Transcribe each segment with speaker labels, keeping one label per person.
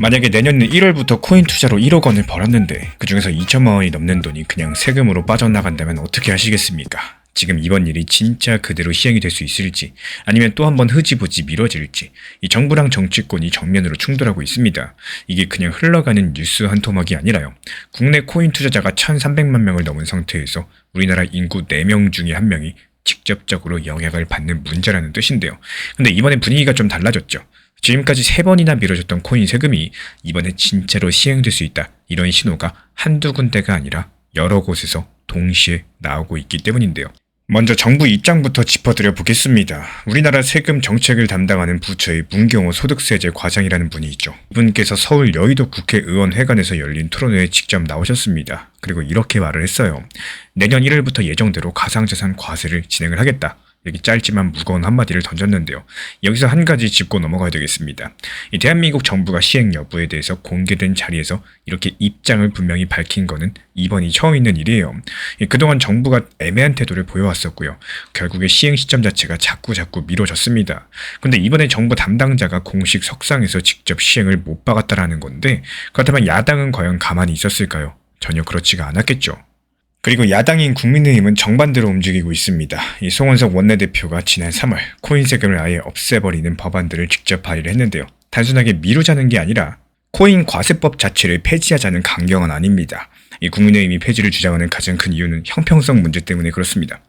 Speaker 1: 만약에 내년 1월부터 코인 투자로 1억 원을 벌었는데 그중에서 2천만 원이 넘는 돈이 그냥 세금으로 빠져나간다면 어떻게 하시겠습니까? 지금 이번 일이 진짜 그대로 시행이 될 수 있을지 아니면 또 한 번 흐지부지 미뤄질지 이 정부랑 정치권이 정면으로 충돌하고 있습니다. 이게 그냥 흘러가는 뉴스 한 토막이 아니라요. 국내 코인 투자자가 1,300만 명을 넘은 상태에서 우리나라 인구 4명 중에 1명이 직접적으로 영향을 받는 문제라는 뜻인데요. 근데 이번엔 분위기가 좀 달라졌죠. 지금까지 3번이나 미뤄졌던 코인 세금이 이번에 진짜로 시행될 수 있다. 이런 신호가 한두 군데가 아니라 여러 곳에서 동시에 나오고 있기 때문인데요. 먼저 정부 입장부터 짚어드려 보겠습니다. 우리나라 세금 정책을 담당하는 부처의 문경호 소득세제 과장이라는 분이 있죠. 이분께서 서울 여의도 국회의원회관에서 열린 토론회에 직접 나오셨습니다. 그리고 이렇게 말을 했어요. 내년 1월부터 예정대로 가상자산 과세를 진행을 하겠다. 여기 짧지만 무거운 한마디를 던졌는데요. 여기서 한 가지 짚고 넘어가야 되겠습니다. 이 대한민국 정부가 시행 여부에 대해서 공개된 자리에서 이렇게 입장을 분명히 밝힌 거는 이번이 처음 있는 일이에요. 그동안 정부가 애매한 태도를 보여왔었고요. 결국에 시행 시점 자체가 자꾸 미뤄졌습니다. 근데 이번에 정부 담당자가 공식 석상에서 직접 시행을 못 박았다라는 건데 그렇다면 야당은 과연 가만히 있었을까요? 전혀 그렇지가 않았겠죠. 그리고 야당인 국민의힘은 정반대로 움직이고 있습니다. 이 송원석 원내대표가 지난 3월 코인 세금을 아예 없애버리는 법안들을 직접 발의를 했는데요. 단순하게 미루자는 게 아니라 코인 과세법 자체를 폐지하자는 강경은 아닙니다. 이 국민의힘이 폐지를 주장하는 가장 큰 이유는 형평성 문제 때문에 그렇습니다.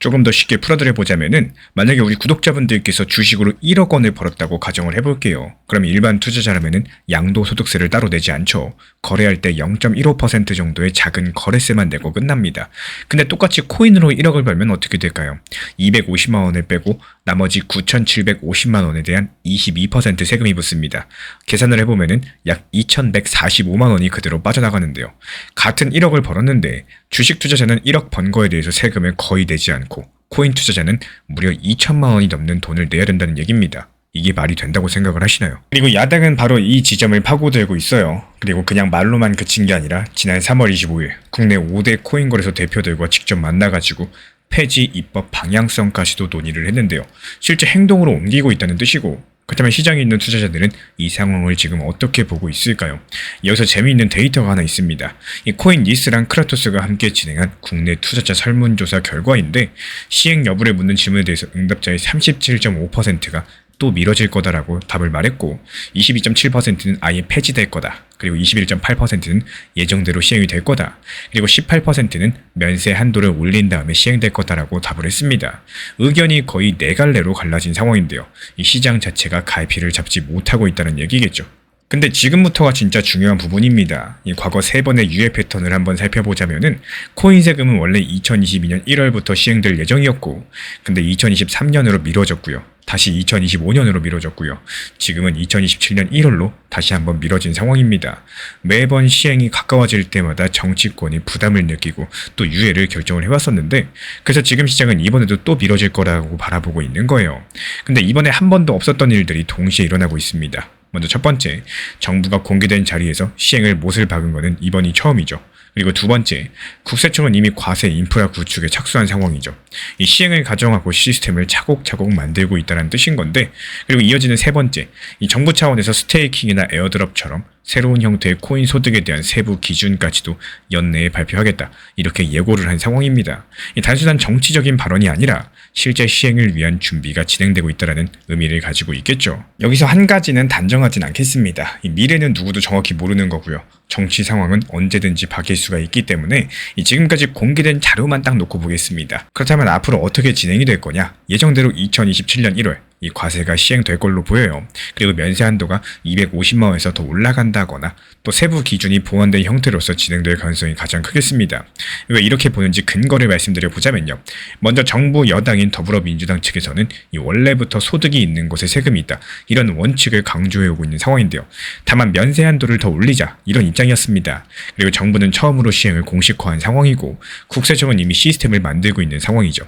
Speaker 1: 조금 더 쉽게 풀어드려 보자면은 만약에 우리 구독자분들께서 주식으로 1억 원을 벌었다고 가정을 해볼게요. 그럼 일반 투자자라면은 양도소득세를 따로 내지 않죠. 거래할 때 0.15% 정도의 작은 거래세만 내고 끝납니다. 근데 똑같이 코인으로 1억을 벌면 어떻게 될까요? 250만 원을 빼고 나머지 9,750만 원에 대한 22% 세금이 붙습니다. 계산을 해보면은 약 2,145만 원이 그대로 빠져나가는데요. 같은 1억을 벌었는데 주식 투자자는 1억 번 거에 대해서 세금을 거의 내지 않고 코인 투자자는 무려 2천만 원이 넘는 돈을 내야 된다는 얘기입니다. 이게 말이 된다고 생각을 하시나요? 그리고 야당은 바로 이 지점을 파고들고 있어요. 그리고 그냥 말로만 그친 게 아니라 지난 3월 25일 국내 5대 코인 거래소 대표들과 직접 만나가지고 폐지 입법 방향성까지도 논의를 했는데요. 실제 행동으로 옮기고 있다는 뜻이고 그렇다면 시장에 있는 투자자들은 이 상황을 지금 어떻게 보고 있을까요? 여기서 재미있는 데이터가 하나 있습니다. 이 코인리스랑 크라토스가 함께 진행한 국내 투자자 설문조사 결과인데 시행 여부를 묻는 질문에 대해서 응답자의 37.5%가 또 미뤄질 거다라고 답을 말했고 22.7%는 아예 폐지될 거다. 그리고 21.8%는 예정대로 시행이 될 거다. 그리고 18%는 면세 한도를 올린 다음에 시행될 거다라고 답을 했습니다. 의견이 거의 4갈래로 갈라진 상황인데요. 이 시장 자체가 갈피를 잡지 못하고 있다는 얘기겠죠. 근데 지금부터가 진짜 중요한 부분입니다. 이 과거 3번의 유예 패턴을 한번 살펴보자면은 코인 세금은 원래 2022년 1월부터 시행될 예정이었고 근데 2023년으로 미뤄졌고요. 다시 2025년으로 미뤄졌고요. 지금은 2027년 1월로 다시 한번 미뤄진 상황입니다. 매번 시행이 가까워질 때마다 정치권이 부담을 느끼고 또 유예를 결정을 해왔었는데 그래서 지금 시장은 이번에도 또 미뤄질 거라고 바라보고 있는 거예요. 근데 이번에 한 번도 없었던 일들이 동시에 일어나고 있습니다. 먼저 첫 번째, 정부가 공개된 자리에서 시행을 못을 박은 것은 이번이 처음이죠. 그리고 두 번째, 국세청은 이미 과세 인프라 구축에 착수한 상황이죠. 이 시행을 가정하고 시스템을 차곡차곡 만들고 있다는 뜻인 건데 그리고 이어지는 세 번째, 이 정부 차원에서 스테이킹이나 에어드롭처럼 새로운 형태의 코인 소득에 대한 세부 기준까지도 연내에 발표하겠다. 이렇게 예고를 한 상황입니다. 이 단순한 정치적인 발언이 아니라 실제 시행을 위한 준비가 진행되고 있다는 의미를 가지고 있겠죠. 여기서 한 가지는 단정하진 않겠습니다. 이 미래는 누구도 정확히 모르는 거고요. 정치 상황은 언제든지 바뀔 수가 있기 때문에 지금까지 공개된 자료만 딱 놓고 보겠습니다. 그렇다면 앞으로 어떻게 진행이 될 거냐? 예정대로 2027년 1월 이 과세가 시행될 걸로 보여요. 그리고 면세 한도가 250만 원에서 더 올라간다거나 또 세부 기준이 보완된 형태로서 진행될 가능성이 가장 크겠습니다. 왜 이렇게 보는지 근거를 말씀드려 보자면요. 먼저 정부 여당인 더불어민주당 측에서는 이 원래부터 소득이 있는 곳에 세금이 있다. 이런 원칙을 강조해오고 있는 상황인데요. 다만 면세 한도를 더 올리자 이런 입장이었습니다. 그리고 정부는 처음으로 시행을 공식화한 상황이고 국세청은 이미 시스템을 만들고 있는 상황이죠.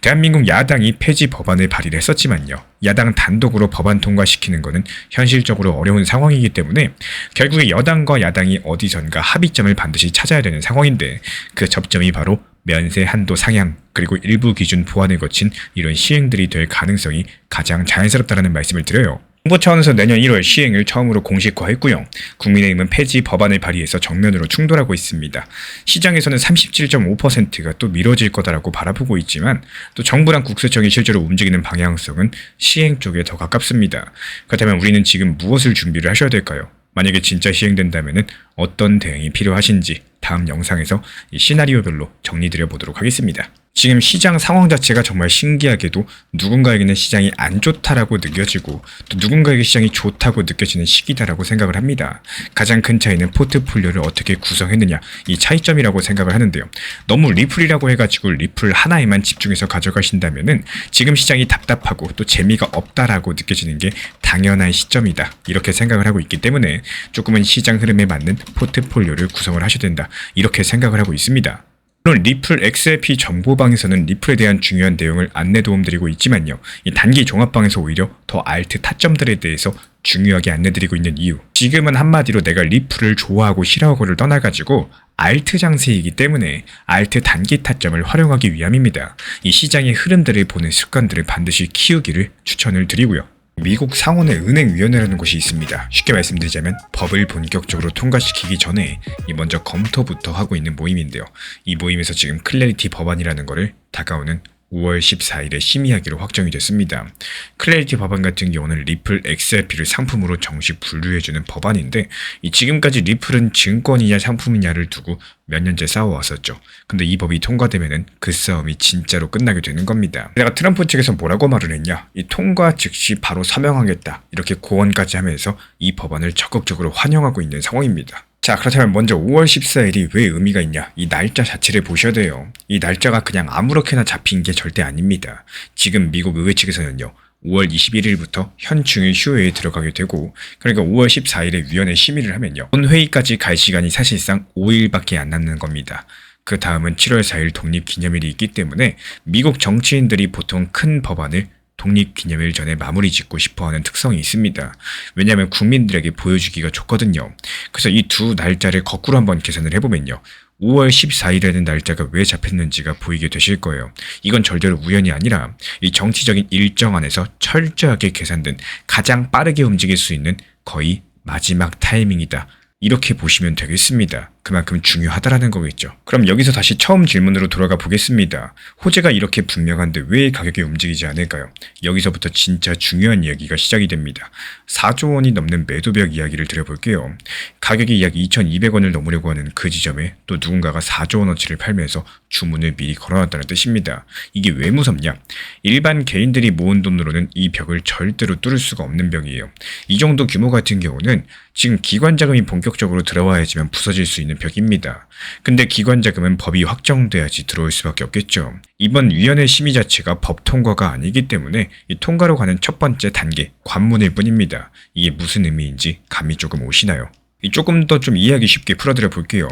Speaker 1: 대한민국 야당이 폐지 법안을 발의를 했었지만요. 야당 단독으로 법안 통과시키는 것은 현실적으로 어려운 상황이기 때문에 결국에 여당과 야당이 어디선가 합의점을 반드시 찾아야 되는 상황인데 그 접점이 바로 면세 한도 상향 그리고 일부 기준 보완을 거친 이런 시행들이 될 가능성이 가장 자연스럽다는 말씀을 드려요. 정부 차원에서 내년 1월 시행을 처음으로 공식화했고요. 국민의힘은 폐지 법안을 발의해서 정면으로 충돌하고 있습니다. 시장에서는 37.5%가 또 미뤄질 거다라고 바라보고 있지만 또 정부랑 국세청이 실제로 움직이는 방향성은 시행 쪽에 더 가깝습니다. 그렇다면 우리는 지금 무엇을 준비를 하셔야 될까요? 만약에 진짜 시행된다면 어떤 대응이 필요하신지 다음 영상에서 이 시나리오별로 정리드려 보도록 하겠습니다. 지금 시장 상황 자체가 정말 신기하게도 누군가에게는 시장이 안 좋다라고 느껴지고 또 누군가에게 시장이 좋다고 느껴지는 시기다라고 생각을 합니다. 가장 큰 차이는 포트폴리오를 어떻게 구성했느냐 이 차이점이라고 생각을 하는데요. 너무 리플이라고 해가지고 리플 하나에만 집중해서 가져가신다면은 지금 시장이 답답하고 또 재미가 없다라고 느껴지는 게 당연한 시점이다 이렇게 생각을 하고 있기 때문에 조금은 시장 흐름에 맞는 포트폴리오를 구성을 하셔야 된다 이렇게 생각을 하고 있습니다. 물론 리플 XLP 정보방에서는 리플에 대한 중요한 내용을 안내 도움드리고 있지만요. 이 단기 종합방에서 오히려 더 알트 타점들에 대해서 중요하게 안내드리고 있는 이유. 지금은 한마디로 내가 리플을 좋아하고 싫어하고를 떠나가지고 알트 장세이기 때문에 알트 단기 타점을 활용하기 위함입니다. 이 시장의 흐름들을 보는 습관들을 반드시 키우기를 추천을 드리고요. 미국 상원의 은행위원회라는 곳이 있습니다. 쉽게 말씀드리자면 법을 본격적으로 통과시키기 전에 먼저 검토부터 하고 있는 모임인데요. 이 모임에서 지금 클래리티 법안이라는 거를 다가오는 5월 14일에 심의하기로 확정이 됐습니다. 클래리티 법안 같은 경우는 리플 XRP를 상품으로 정식 분류해주는 법안인데 이 지금까지 리플은 증권이냐 상품이냐를 두고 몇 년째 싸워왔었죠. 근데 이 법이 통과되면은 그 싸움이 진짜로 끝나게 되는 겁니다. 내가 트럼프 측에서 뭐라고 말을 했냐? 이 통과 즉시 바로 서명하겠다. 이렇게 고언까지 하면서 이 법안을 적극적으로 환영하고 있는 상황입니다. 자, 그렇다면 먼저 5월 14일이 왜 의미가 있냐? 이 날짜 자체를 보셔야 돼요. 이 날짜가 그냥 아무렇게나 잡힌 게 절대 아닙니다. 지금 미국 의회 측에서는요. 5월 21일부터 현충일 휴회에 들어가게 되고 그러니까 5월 14일에 위원회 심의를 하면요. 본회의까지 갈 시간이 사실상 5일밖에 안 남는 겁니다. 그 다음은 7월 4일 독립기념일이 있기 때문에 미국 정치인들이 보통 큰 법안을 독립기념일 전에 마무리 짓고 싶어하는 특성이 있습니다. 왜냐하면 국민들에게 보여주기가 좋거든요. 그래서 이 두 날짜를 거꾸로 한번 계산을 해보면요. 5월 14일이라는 날짜가 왜 잡혔는지가 보이게 되실 거예요. 이건 절대로 우연이 아니라 이 정치적인 일정 안에서 철저하게 계산된 가장 빠르게 움직일 수 있는 거의 마지막 타이밍이다. 이렇게 보시면 되겠습니다. 그만큼 중요하다라는 거겠죠. 그럼 여기서 다시 처음 질문으로 돌아가 보겠습니다. 호재가 이렇게 분명한데 왜 가격이 움직이지 않을까요? 여기서부터 진짜 중요한 이야기가 시작이 됩니다. 4조 원이 넘는 매도벽 이야기를 드려볼게요. 가격이 약 2,200원을 넘으려고 하는 그 지점에 또 누군가가 4조 원어치를 팔면서 주문을 미리 걸어놨다는 뜻입니다. 이게 왜 무섭냐? 일반 개인들이 모은 돈으로는 이 벽을 절대로 뚫을 수가 없는 벽이에요. 이 정도 규모 같은 경우는 지금 기관 자금이 본격적으로 들어와야지만 부서질 수 있는 벽입니다. 근데 기관 자금은 법이 확정돼야지 들어올 수밖에 없겠죠. 이번 위원회 심의 자체가 법 통과가 아니기 때문에 이 통과로 가는 첫 번째 단계, 관문일 뿐입니다. 이게 무슨 의미인지 감이 조금 오시나요? 조금 더 좀 이해하기 쉽게 풀어드려 볼게요.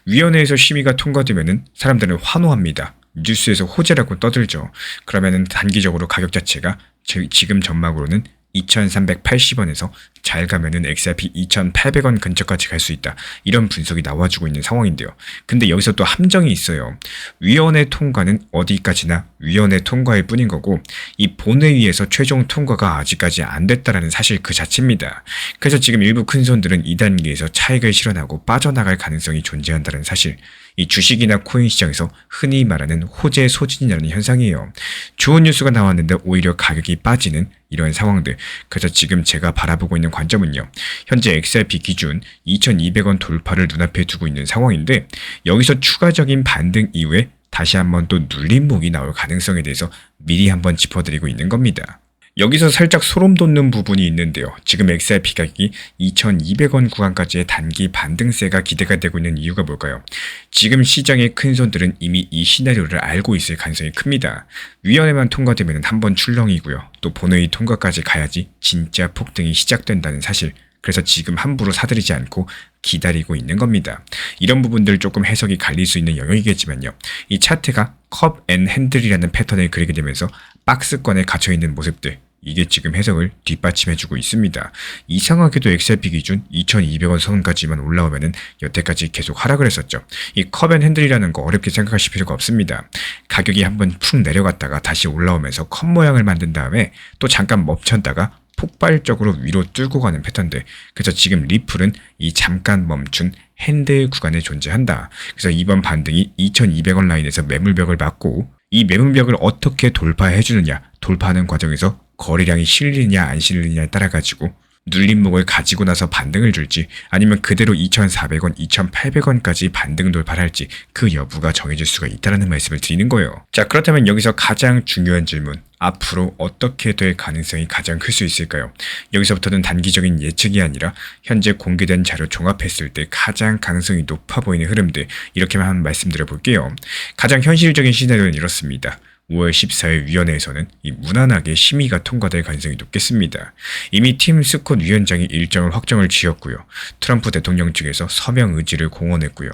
Speaker 1: 위원회에서 심의가 통과되면은 사람들은 환호합니다. 뉴스에서 호재라고 떠들죠. 그러면은 단기적으로 가격 자체가 지금 전망으로는 2,380원에서 잘 가면은 XRP 2,800원 근처까지 갈 수 있다. 이런 분석이 나와주고 있는 상황인데요. 근데 여기서 또 함정이 있어요. 위원회 통과는 어디까지나 위원회 통과일 뿐인 거고 이 본회의에서 최종 통과가 아직까지 안 됐다라는 사실 그 자체입니다. 그래서 지금 일부 큰 손들은 2단계에서 차익을 실현하고 빠져나갈 가능성이 존재한다는 사실. 이 주식이나 코인 시장에서 흔히 말하는 호재 소진이라는 현상이에요. 좋은 뉴스가 나왔는데 오히려 가격이 빠지는 이런 상황들. 그래서 지금 제가 바라보고 있는 관점은요. 현재 XRP 기준 2,200원 돌파를 눈앞에 두고 있는 상황인데 여기서 추가적인 반등 이후에 다시 한번 또 눌림목이 나올 가능성에 대해서 미리 한번 짚어드리고 있는 겁니다. 여기서 살짝 소름 돋는 부분이 있는데요. 지금 XRP 가격이 2,200원 구간까지의 단기 반등세가 기대가 되고 있는 이유가 뭘까요? 지금 시장의 큰 손들은 이미 이 시나리오를 알고 있을 가능성이 큽니다. 위원회만 통과되면 한번 출렁이고요. 또 본회의 통과까지 가야지 진짜 폭등이 시작된다는 사실. 그래서 지금 함부로 사들이지 않고 기다리고 있는 겁니다. 이런 부분들 조금 해석이 갈릴 수 있는 영역이겠지만요. 이 차트가 컵 앤 핸들이라는 패턴을 그리게 되면서 박스권에 갇혀있는 모습들, 이게 지금 해석을 뒷받침해주고 있습니다. 이상하게도 XRP 기준 2,200원 선까지만 올라오면은 여태까지 계속 하락을 했었죠. 이 컵 앤 핸들이라는 거 어렵게 생각하실 필요가 없습니다. 가격이 한번 푹 내려갔다가 다시 올라오면서 컵 모양을 만든 다음에 또 잠깐 멈췄다가 폭발적으로 위로 뚫고 가는 패턴들. 그래서 지금 리플은 이 잠깐 멈춘 핸들 구간에 존재한다. 그래서 이번 반등이 2200원 라인에서 매물벽을 맞고 이 매물벽을 어떻게 돌파해주느냐, 돌파하는 과정에서 거래량이 실리느냐 안 실리느냐에 따라 가지고 눌림목을 가지고 나서 반등을 줄지 아니면 그대로 2,400원, 2,800원까지 반등 돌파를 할지 그 여부가 정해질 수가 있다는 말씀을 드리는 거예요. 자, 그렇다면 여기서 가장 중요한 질문, 앞으로 어떻게 될 가능성이 가장 클 수 있을까요? 여기서부터는 단기적인 예측이 아니라 현재 공개된 자료 종합했을 때 가장 가능성이 높아 보이는 흐름들, 이렇게만 한번 말씀드려 볼게요. 가장 현실적인 시나리오는 이렇습니다. 5월 14일 위원회에서는 이 무난하게 심의가 통과될 가능성이 높겠습니다. 이미 팀 스콧 위원장이 일정을 확정을 지었고요. 트럼프 대통령 측에서 서명 의지를 공언했고요.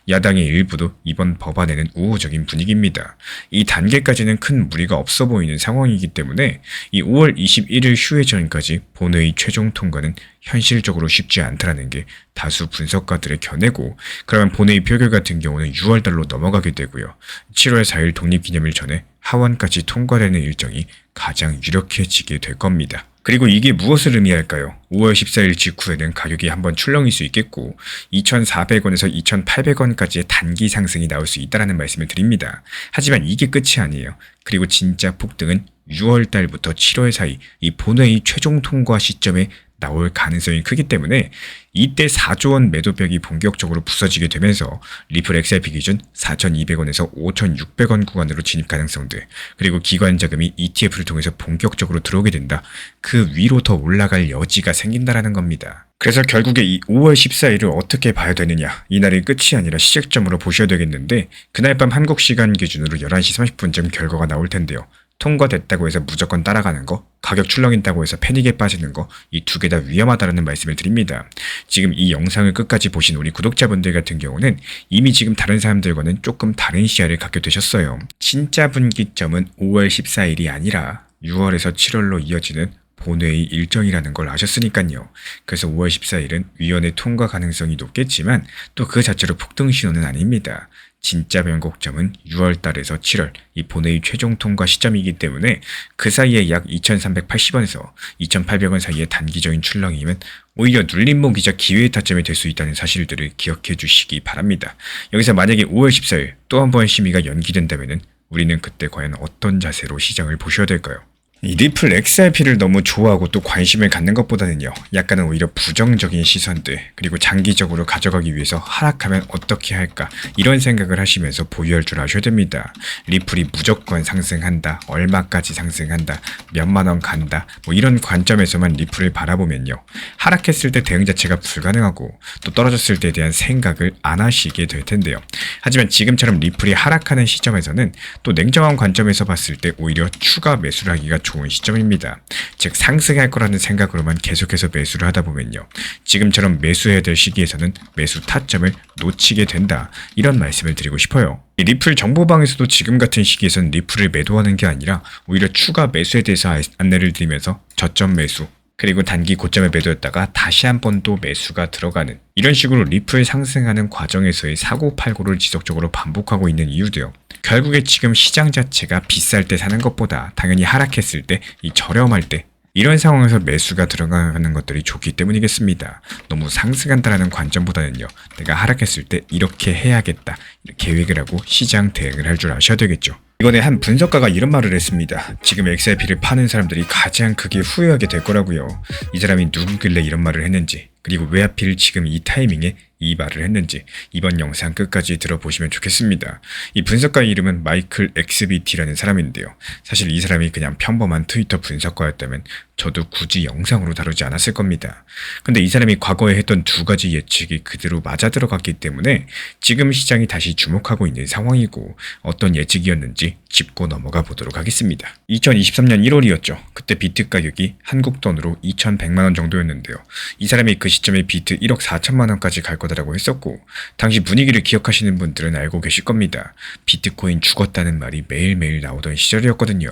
Speaker 1: 야당의 일부도 이번 법안에는 우호적인 분위기입니다. 이 단계까지는 큰 무리가 없어 보이는 상황이기 때문에 이 5월 21일 휴회 전까지 본회의 최종 통과는 현실적으로 쉽지 않다라는 게 다수 분석가들의 견해고, 그러면 본회의 표결 같은 경우는 6월달로 넘어가게 되고요. 7월 4일 독립기념일 전에 하원까지 통과되는 일정이 가장 유력해지게 될 겁니다. 그리고 이게 무엇을 의미할까요? 5월 14일 직후에는 가격이 한번 출렁일 수 있겠고 2,400원에서 2,800원까지의 단기 상승이 나올 수 있다는 말씀을 드립니다. 하지만 이게 끝이 아니에요. 그리고 진짜 폭등은 6월달부터 7월 사이 이 본회의 최종 통과 시점에 나올 가능성이 크기 때문에 이때 4조 원 매도벽이 본격적으로 부서지게 되면서 리플 XRP 기준 4,200원에서 5,600원 구간으로 진입 가능성들, 그리고 기관 자금이 ETF를 통해서 본격적으로 들어오게 된다. 그 위로 더 올라갈 여지가 생긴다라는 겁니다. 그래서 결국에 이 5월 14일을 어떻게 봐야 되느냐, 이날이 끝이 아니라 시작점으로 보셔야 되겠는데, 그날 밤 한국 시간 기준으로 11시 30분쯤 결과가 나올 텐데요. 통과됐다고 해서 무조건 따라가는 거, 가격 출렁인다고 해서 패닉에 빠지는 거, 이 두 개 다 위험하다는 말씀을 드립니다. 지금 이 영상을 끝까지 보신 우리 구독자분들 같은 경우는 이미 지금 다른 사람들과는 조금 다른 시야를 갖게 되셨어요. 진짜 분기점은 5월 14일이 아니라 6월에서 7월로 이어지는 본회의 일정이라는 걸 아셨으니까요. 그래서 5월 14일은 위원회 통과 가능성이 높겠지만 또 그 자체로 폭등 신호는 아닙니다. 진짜 변곡점은 6월달에서 7월 이 본회의 최종 통과 시점이기 때문에 그 사이에 약 2,380원에서 2,800원 사이의 단기적인 출렁임은 오히려 눌림목이자 기회의 타점이 될 수 있다는 사실들을 기억해 주시기 바랍니다. 여기서 만약에 5월 14일 또 한 번 심의가 연기된다면 우리는 그때 과연 어떤 자세로 시장을 보셔야 될까요? 이 리플 XRP를 너무 좋아하고 또 관심을 갖는 것보다는요, 약간은 오히려 부정적인 시선들, 그리고 장기적으로 가져가기 위해서 하락하면 어떻게 할까, 이런 생각을 하시면서 보유할 줄 아셔야 됩니다. 리플이 무조건 상승한다, 얼마까지 상승한다, 몇만 원 간다, 뭐 이런 관점에서만 리플을 바라보면요, 하락했을 때 대응 자체가 불가능하고 또 떨어졌을 때에 대한 생각을 안 하시게 될 텐데요. 하지만 지금처럼 리플이 하락하는 시점에서는 또 냉정한 관점에서 봤을 때 오히려 추가 매수를 하기가 좋은 시점입니다. 즉 상승할 거라는 생각으로만 계속해서 매수를 하다 보면요, 지금처럼 매수해야 될 시기에서는 매수 타점을 놓치게 된다, 이런 말씀을 드리고 싶어요. 이 리플 정보방에서도 지금 같은 시기에서는 리플을 매도하는 게 아니라 오히려 추가 매수에 대해서 안내를 드리면서 저점 매수, 그리고 단기 고점에 매도했다가 다시 한 번 또 매수가 들어가는, 이런 식으로 리플 상승하는 과정에서의 사고팔고를 지속적으로 반복하고 있는 이유도요, 결국에 지금 시장 자체가 비쌀 때 사는 것보다 당연히 하락했을 때, 이 저렴할 때, 이런 상황에서 매수가 들어가는 것들이 좋기 때문이겠습니다. 너무 상승한다는 관점보다는요, 내가 하락했을 때 이렇게 해야겠다, 계획을 하고 시장 대응을 할 줄 아셔야 되겠죠. 이번에 한 분석가가 이런 말을 했습니다. 지금 XRP를 파는 사람들이 가장 크게 후회하게 될 거라고요. 이 사람이 누구길래 이런 말을 했는지, 그리고 왜 하필 지금 이 타이밍에 이 말을 했는지 이번 영상 끝까지 들어보시면 좋겠습니다. 이 분석가의 이름은 마이클 XBT라는 사람인데요. 사실 이 사람이 그냥 평범한 트위터 분석가였다면 저도 굳이 영상으로 다루지 않았을 겁니다. 근데 이 사람이 과거에 했던 두 가지 예측이 그대로 맞아 들어갔기 때문에 지금 시장이 다시 주목하고 있는 상황이고, 어떤 예측이었는지 짚고 넘어가 보도록 하겠습니다. 2023년 1월이었죠. 그때 비트 가격이 한국 돈으로 2,100만 원 정도였는데요. 이 사람이 그 시점에 비트 1억 4천만 원까지 갈 거다라고 했었고, 당시 분위기를 기억하시는 분들은 알고 계실 겁니다. 비트코인 죽었다는 말이 매일매일 나오던 시절이었거든요.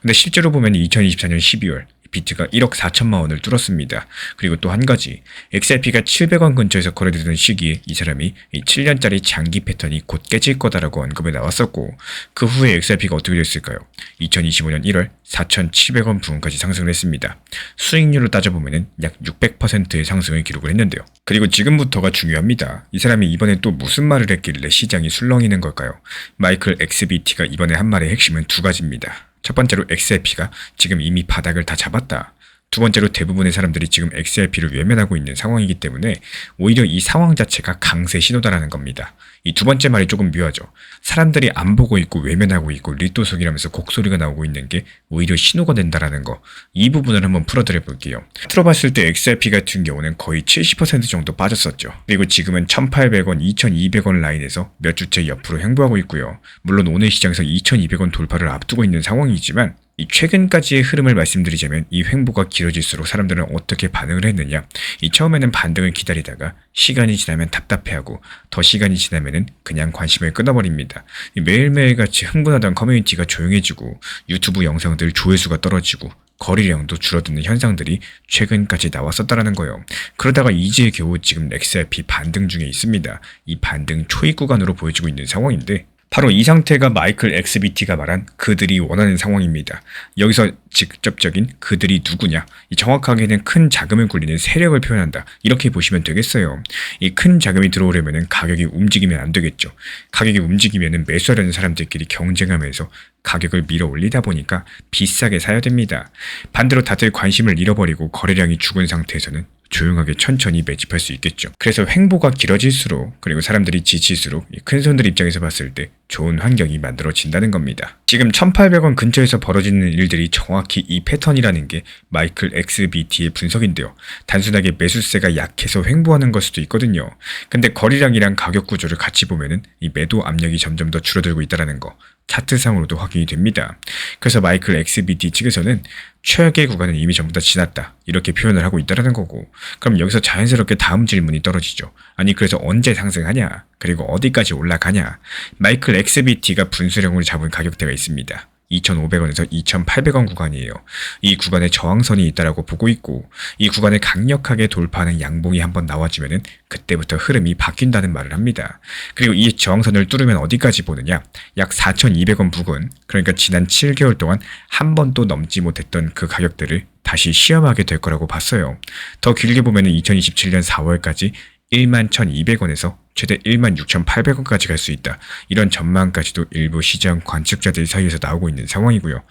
Speaker 1: 근데 실제로 보면 2024년 12월 비트가 1억 4천만 원을 뚫었습니다. 그리고 또 한 가지, XRP가 700원 근처에서 거래되던 시기에 이 사람이 이 7년짜리 장기 패턴이 곧 깨질 거다라고 언급에 나왔었고, 그 후에 XRP가 어떻게 됐을까요? 2025년 1월 4,700원 부근까지 상승을 했습니다. 수익률로 따져보면 약 600%의 상승을 기록을 했는데요. 그리고 지금부터가 중요합니다. 이 사람이 이번에 또 무슨 말을 했길래 시장이 술렁이는 걸까요? 마이클 XBT가 이번에 한 말의 핵심은 두 가지입니다. 첫 번째로 XRP가 지금 이미 바닥을 다 잡았다. 두 번째로 대부분의 사람들이 지금 XRP를 외면하고 있는 상황이기 때문에 오히려 이 상황 자체가 강세 신호다라는 겁니다. 이 두 번째 말이 조금 묘하죠. 사람들이 안 보고 있고 외면하고 있고 리또속이라면서 곡소리가 나오고 있는 게 오히려 신호가 된다라는 거. 이 부분을 한번 풀어드려 볼게요. 틀어봤을 때 XRP 같은 경우는 거의 70% 정도 빠졌었죠. 그리고 지금은 1,800원, 2,200원 라인에서 몇 주째 옆으로 횡보하고 있고요. 물론 오늘 시장에서 2,200원 돌파를 앞두고 있는 상황이지만 이 최근까지의 흐름을 말씀드리자면 이 횡보가 길어질수록 사람들은 어떻게 반응을 했느냐. 이 처음에는 반등을 기다리다가 시간이 지나면 답답해하고 더 시간이 지나면은 그냥 관심을 끊어버립니다. 매일매일 같이 흥분하던 커뮤니티가 조용해지고 유튜브 영상들 조회수가 떨어지고 거래량도 줄어드는 현상들이 최근까지 나왔었다라는 거예요. 그러다가 이제 겨우 지금 XRP 반등 중에 있습니다. 이 반등 초입 구간으로 보여지고 있는 상황인데 바로 이 상태가 마이클 XBT가 말한 그들이 원하는 상황입니다. 여기서 직접적인 그들이 누구냐? 정확하게는 큰 자금을 굴리는 세력을 표현한다. 이렇게 보시면 되겠어요. 이 큰 자금이 들어오려면 가격이 움직이면 안 되겠죠. 가격이 움직이면 매수하려는 사람들끼리 경쟁하면서 가격을 밀어 올리다 보니까 비싸게 사야 됩니다. 반대로 다들 관심을 잃어버리고 거래량이 죽은 상태에서는 조용하게 천천히 매집할 수 있겠죠. 그래서 횡보가 길어질수록 그리고 사람들이 지칠수록 큰 손들 입장에서 봤을 때 좋은 환경이 만들어진다는 겁니다. 지금 1,800원 근처에서 벌어지는 일들이 정확히 이 패턴이라는 게 마이클 XBT의 분석인데요. 단순하게 매수세가 약해서 횡보하는 걸 수도 있거든요. 근데 거래량이랑 가격 구조를 같이 보면은 이 매도 압력이 점점 더 줄어들고 있다는 거 차트상으로도 확인이 됩니다. 그래서 마이클 XBT 측에서는 최악의 구간은 이미 전부 다 지났다. 이렇게 표현을 하고 있다는 거고, 그럼 여기서 자연스럽게 다음 질문이 떨어지죠. 아니 그래서 언제 상승하냐? 그리고 어디까지 올라가냐? 마이클 XBT가 분수령으로 잡은 가격대가 있습니다. 2,500원에서 2,800원 구간이에요. 이 구간에 저항선이 있다라고 보고 있고 이 구간을 강력하게 돌파하는 양봉이 한번 나와주면은 그때부터 흐름이 바뀐다는 말을 합니다. 그리고 이 저항선을 뚫으면 어디까지 보느냐? 약 4,200원 부근, 그러니까 지난 7개월 동안 한 번도 넘지 못했던 그 가격대를 다시 시험하게 될 거라고 봤어요. 더 길게 보면은 2027년 4월까지 11,200원에서 최대 16,800원까지 갈 수 있다. 이런 전망까지도 일부 시장 관측자들 사이에서 나오고 있는 상황이고요.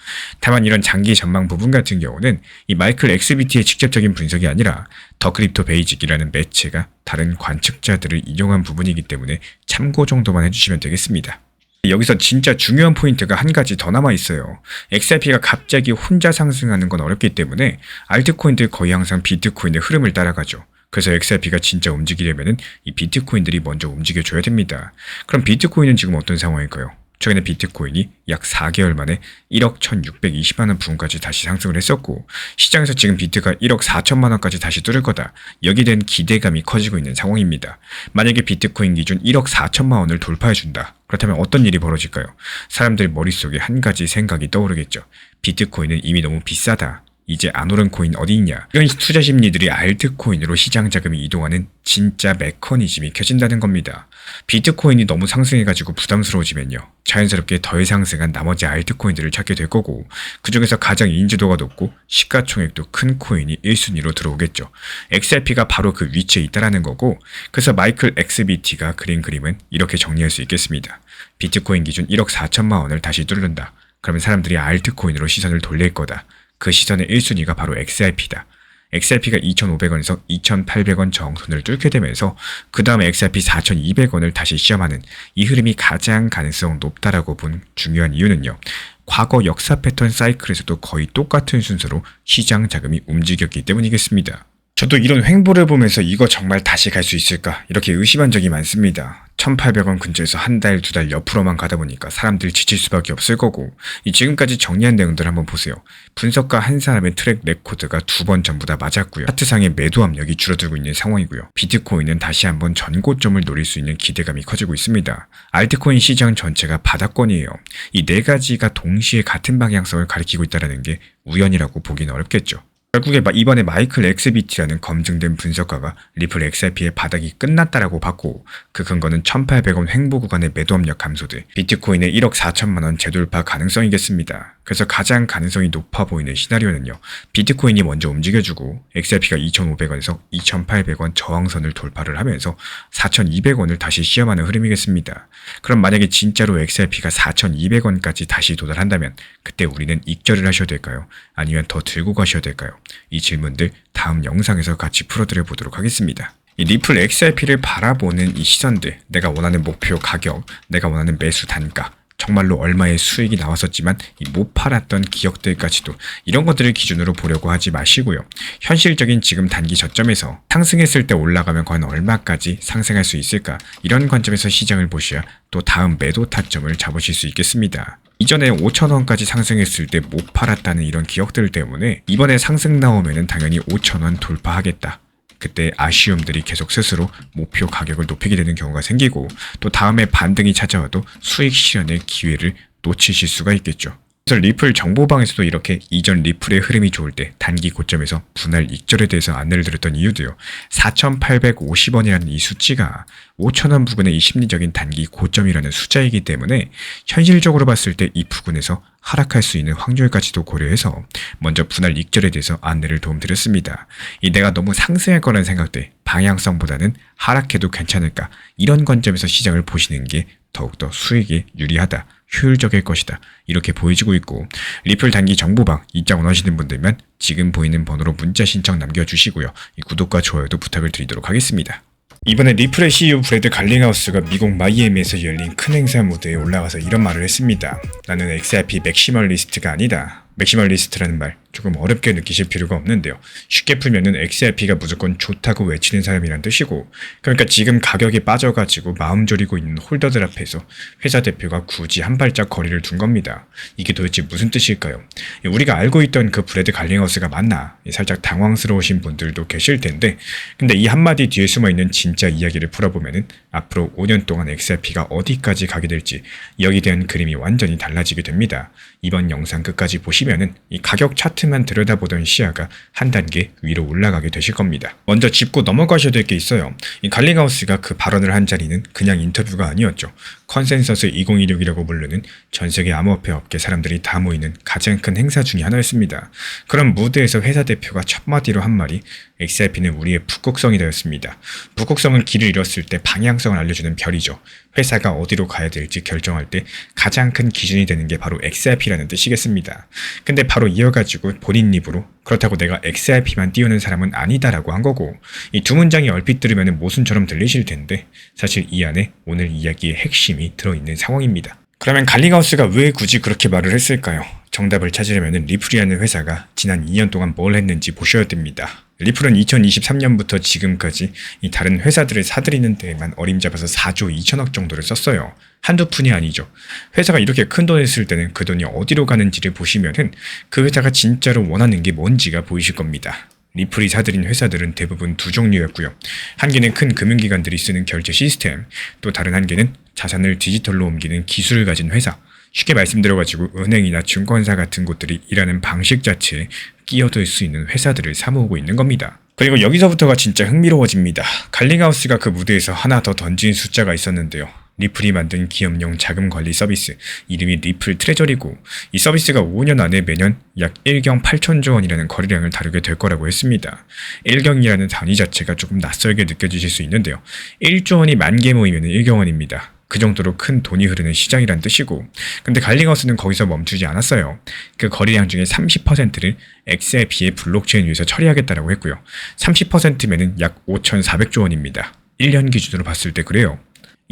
Speaker 1: 다만 이런 장기 전망 부분 같은 경우는 이 마이클 XBT의 직접적인 분석이 아니라 더 크립토 베이직이라는 매체가 다른 관측자들을 인용한 부분이기 때문에 참고 정도만 해주시면 되겠습니다. 여기서 진짜 중요한 포인트가 한 가지 더 남아 있어요. XRP가 갑자기 혼자 상승하는 건 어렵기 때문에 알트코인들 거의 항상 비트코인의 흐름을 따라가죠. 그래서 XRP가 진짜 움직이려면 이 비트코인들이 먼저 움직여줘야 됩니다. 그럼 비트코인은 지금 어떤 상황일까요? 최근에 비트코인이 약 4개월 만에 1억 1,620만원 부근까지 다시 상승을 했었고 시장에서 지금 비트가 1억 4천만원까지 다시 뚫을 거다. 여기에 대한 기대감이 커지고 있는 상황입니다. 만약에 비트코인 기준 1억 4천만원을 돌파해준다. 그렇다면 어떤 일이 벌어질까요? 사람들 머릿속에 한 가지 생각이 떠오르겠죠. 비트코인은 이미 너무 비싸다. 이제 안 오른 코인 어디 있냐? 이런 투자 심리들이 알트코인으로 시장 자금이 이동하는 진짜 메커니즘이 켜진다는 겁니다. 비트코인이 너무 상승해가지고 부담스러워지면요. 자연스럽게 덜 상승한 나머지 알트코인들을 찾게 될 거고 그중에서 가장 인지도가 높고 시가총액도 큰 코인이 1순위로 들어오겠죠. XRP가 바로 그 위치에 있다라는 거고 그래서 마이클 XBT가 그린 그림은 이렇게 정리할 수 있겠습니다. 비트코인 기준 1억 4천만 원을 다시 뚫는다. 그러면 사람들이 알트코인으로 시선을 돌릴 거다. 그 시선의 1순위가 바로 XRP다. XRP가 2,500원에서 2,800원 저항선을 뚫게 되면서 그 다음에 XRP 4,200원을 다시 시험하는 이 흐름이 가장 가능성 높다라고 본 중요한 이유는요. 과거 역사 패턴 사이클에서도 거의 똑같은 순서로 시장 자금이 움직였기 때문이겠습니다. 저도 이런 횡보를 보면서 이거 정말 다시 갈 수 있을까 이렇게 의심한 적이 많습니다. 1,800원 근처에서 한 달, 두 달 옆으로만 가다 보니까 사람들 지칠 수밖에 없을 거고 이 지금까지 정리한 내용들 한번 보세요. 분석가 한 사람의 트랙 레코드가 2번 전부 다 맞았고요. 차트상의 매도 압력이 줄어들고 있는 상황이고요. 비트코인은 다시 한번 전고점을 노릴 수 있는 기대감이 커지고 있습니다. 알트코인 시장 전체가 바닥권이에요. 이 네 가지가 동시에 같은 방향성을 가리키고 있다는 게 우연이라고 보기는 어렵겠죠. 결국에 이번에 마이클 엑스비티라는 검증된 분석가가 리플 XRP의 바닥이 끝났다라고 봤고, 그 근거는 1,800원 횡보 구간의 매도 압력 감소 등 비트코인의 1억 4천만 원 재돌파 가능성이겠습니다. 그래서 가장 가능성이 높아 보이는 시나리오는요, 비트코인이 먼저 움직여주고 XRP가 2,500원에서 2,800원 저항선을 돌파를 하면서 4,200원을 다시 시험하는 흐름이겠습니다. 그럼 만약에 진짜로 XRP가 4,200원까지 다시 도달한다면 그때 우리는 익절을 하셔야 될까요? 아니면 더 들고 가셔야 될까요? 이 질문들 다음 영상에서 같이 풀어드려 보도록 하겠습니다. 이 리플 XRP를 바라보는 이 시선들, 내가 원하는 목표 가격, 내가 원하는 매수 단가, 정말로 얼마의 수익이 나왔었지만 못 팔았던 기억들까지도, 이런 것들을 기준으로 보려고 하지 마시고요. 현실적인 지금 단기 저점에서 상승했을 때 올라가면 과연 얼마까지 상승할 수 있을까, 이런 관점에서 시장을 보셔야 또 다음 매도 타점을 잡으실 수 있겠습니다. 이전에 5,000원까지 상승했을 때 못 팔았다는 이런 기억들 때문에 이번에 상승 나오면은 당연히 5,000원 돌파하겠다, 그때 아쉬움들이 계속 스스로 목표 가격을 높이게 되는 경우가 생기고, 또 다음에 반등이 찾아와도 수익 실현의 기회를 놓치실 수가 있겠죠. 그래서 리플 정보방에서도 이렇게 이전 리플의 흐름이 좋을 때 단기 고점에서 분할 익절에 대해서 안내를 드렸던 이유도요, 4,850원이라는 이 수치가 5,000원 부근의 이 심리적인 단기 고점이라는 숫자이기 때문에 현실적으로 봤을 때 이 부근에서 하락할 수 있는 확률까지도 고려해서 먼저 분할 익절에 대해서 안내를 도움드렸습니다. 내가 너무 상승할 거라는 생각들, 방향성보다는 하락해도 괜찮을까, 이런 관점에서 시장을 보시는 게 더욱더 수익에 유리하다, 효율적일 것이다, 이렇게 보여지고 있고, 리플 단기 정보방 입장 원하시는 분들만 지금 보이는 번호로 문자 신청 남겨주시고요. 구독과 좋아요도 부탁을 드리도록 하겠습니다. 이번에 리플의 CEO 브래드 갈링하우스가 미국 마이애미에서 열린 큰 행사 무대에 올라가서 이런 말을 했습니다. 나는 XRP 맥시멀리스트가 아니다. 맥시멀리스트라는 말 조금 어렵게 느끼실 필요가 없는데요. 쉽게 풀면은 XRP가 무조건 좋다고 외치는 사람이란 뜻이고, 그러니까 지금 가격이 빠져가지고 마음 졸이고 있는 홀더들 앞에서 회사 대표가 굳이 한 발짝 거리를 둔 겁니다. 이게 도대체 무슨 뜻일까요? 우리가 알고 있던 그 브래드 갈링하우스가 맞나? 살짝 당황스러우신 분들도 계실 텐데, 근데 이 한마디 뒤에 숨어있는 진짜 이야기를 풀어보면은 앞으로 5년 동안 XRP가 어디까지 가게 될지, 여기에 대한 그림이 완전히 달라지게 됩니다. 이번 영상 끝까지 보시면은 이 가격 차트만 들여다보던 시야가 한 단계 위로 올라가게 되실 겁니다. 먼저 짚고 넘어가셔야 될 게 있어요. 이 갈링하우스가 그 발언을 한 자리는 그냥 인터뷰가 아니었죠. 컨센서스 2016이라고 부르는 전세계 암호화폐 업계 사람들이 다 모이는 가장 큰 행사 중에 하나였습니다. 그런 무대에서 회사 대표가 첫 마디로 한 말이 XRP는 우리의 북극성이다였습니다. 북극성은 길을 잃었을 때 방향성을 알려주는 별이죠. 회사가 어디로 가야 될지 결정할 때 가장 큰 기준이 되는 게 바로 XRP라는 뜻이겠습니다. 근데 바로 이어가지고 본인 입으로 그렇다고 내가 XRP만 띄우는 사람은 아니다라고 한 거고, 이 두 문장이 얼핏 들으면 모순처럼 들리실 텐데 사실 이 안에 오늘 이야기의 핵심이 들어있는 상황입니다. 그러면 갈링하우스가 왜 굳이 그렇게 말을 했을까요? 정답을 찾으려면 리플이라는 회사가 지난 2년 동안 뭘 했는지 보셔야 됩니다. 리플은 2023년부터 지금까지 이 다른 회사들을 사들이는 데에만 어림잡아서 4조 2천억 정도를 썼어요. 한두 푼이 아니죠. 회사가 이렇게 큰 돈을 쓸 때는 그 돈이 어디로 가는지를 보시면은 그 회사가 진짜로 원하는 게 뭔지가 보이실 겁니다. 리플이 사들인 회사들은 대부분 두 종류였고요. 한 개는 큰 금융기관들이 쓰는 결제 시스템, 또 다른 한 개는 자산을 디지털로 옮기는 기술을 가진 회사. 쉽게 말씀드려가지고 은행이나 증권사 같은 곳들이 일하는 방식 자체에 끼어들 수 있는 회사들을 사모으고 있는 겁니다. 그리고 여기서부터가 진짜 흥미로워집니다. 갈링하우스가 그 무대에서 하나 더 던진 숫자가 있었는데요. 리플이 만든 기업용 자금 관리 서비스, 이름이 리플 트레저리고, 이 서비스가 5년 안에 매년 약 1경 8천조 원이라는 거래량을 다루게 될 거라고 했습니다. 1경이라는 단위 자체가 조금 낯설게 느껴지실 수 있는데요. 1조 원이 만 개 모이면 1경 원입니다. 그 정도로 큰 돈이 흐르는 시장이란 뜻이고, 근데 갈링하우스는 거기서 멈추지 않았어요. 그 거래량 중에 30%를 XRP의 블록체인 위에서 처리하겠다라고 했고요. 30%면은 약 5,400조 원입니다. 1년 기준으로 봤을 때 그래요.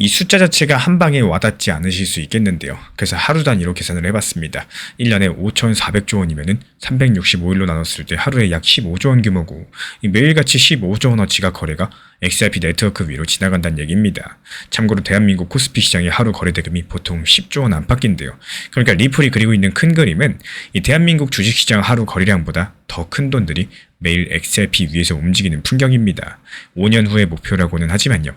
Speaker 1: 이 숫자 자체가 한 방에 와닿지 않으실 수 있겠는데요. 그래서 하루 단위로 계산을 해봤습니다. 1년에 5,400조 원이면은 365일로 나눴을 때 하루에 약 15조 원 규모고, 매일같이 15조 원어치가 거래가 XRP 네트워크 위로 지나간다는 얘기입니다. 참고로 대한민국 코스피 시장의 하루 거래 대금이 보통 10조 원 안팎인데요. 그러니까 리플이 그리고 있는 큰 그림은 이 대한민국 주식시장 하루 거래량보다 더 큰 돈들이 매일 XRP 위에서 움직이는 풍경입니다. 5년 후의 목표라고는 하지만요.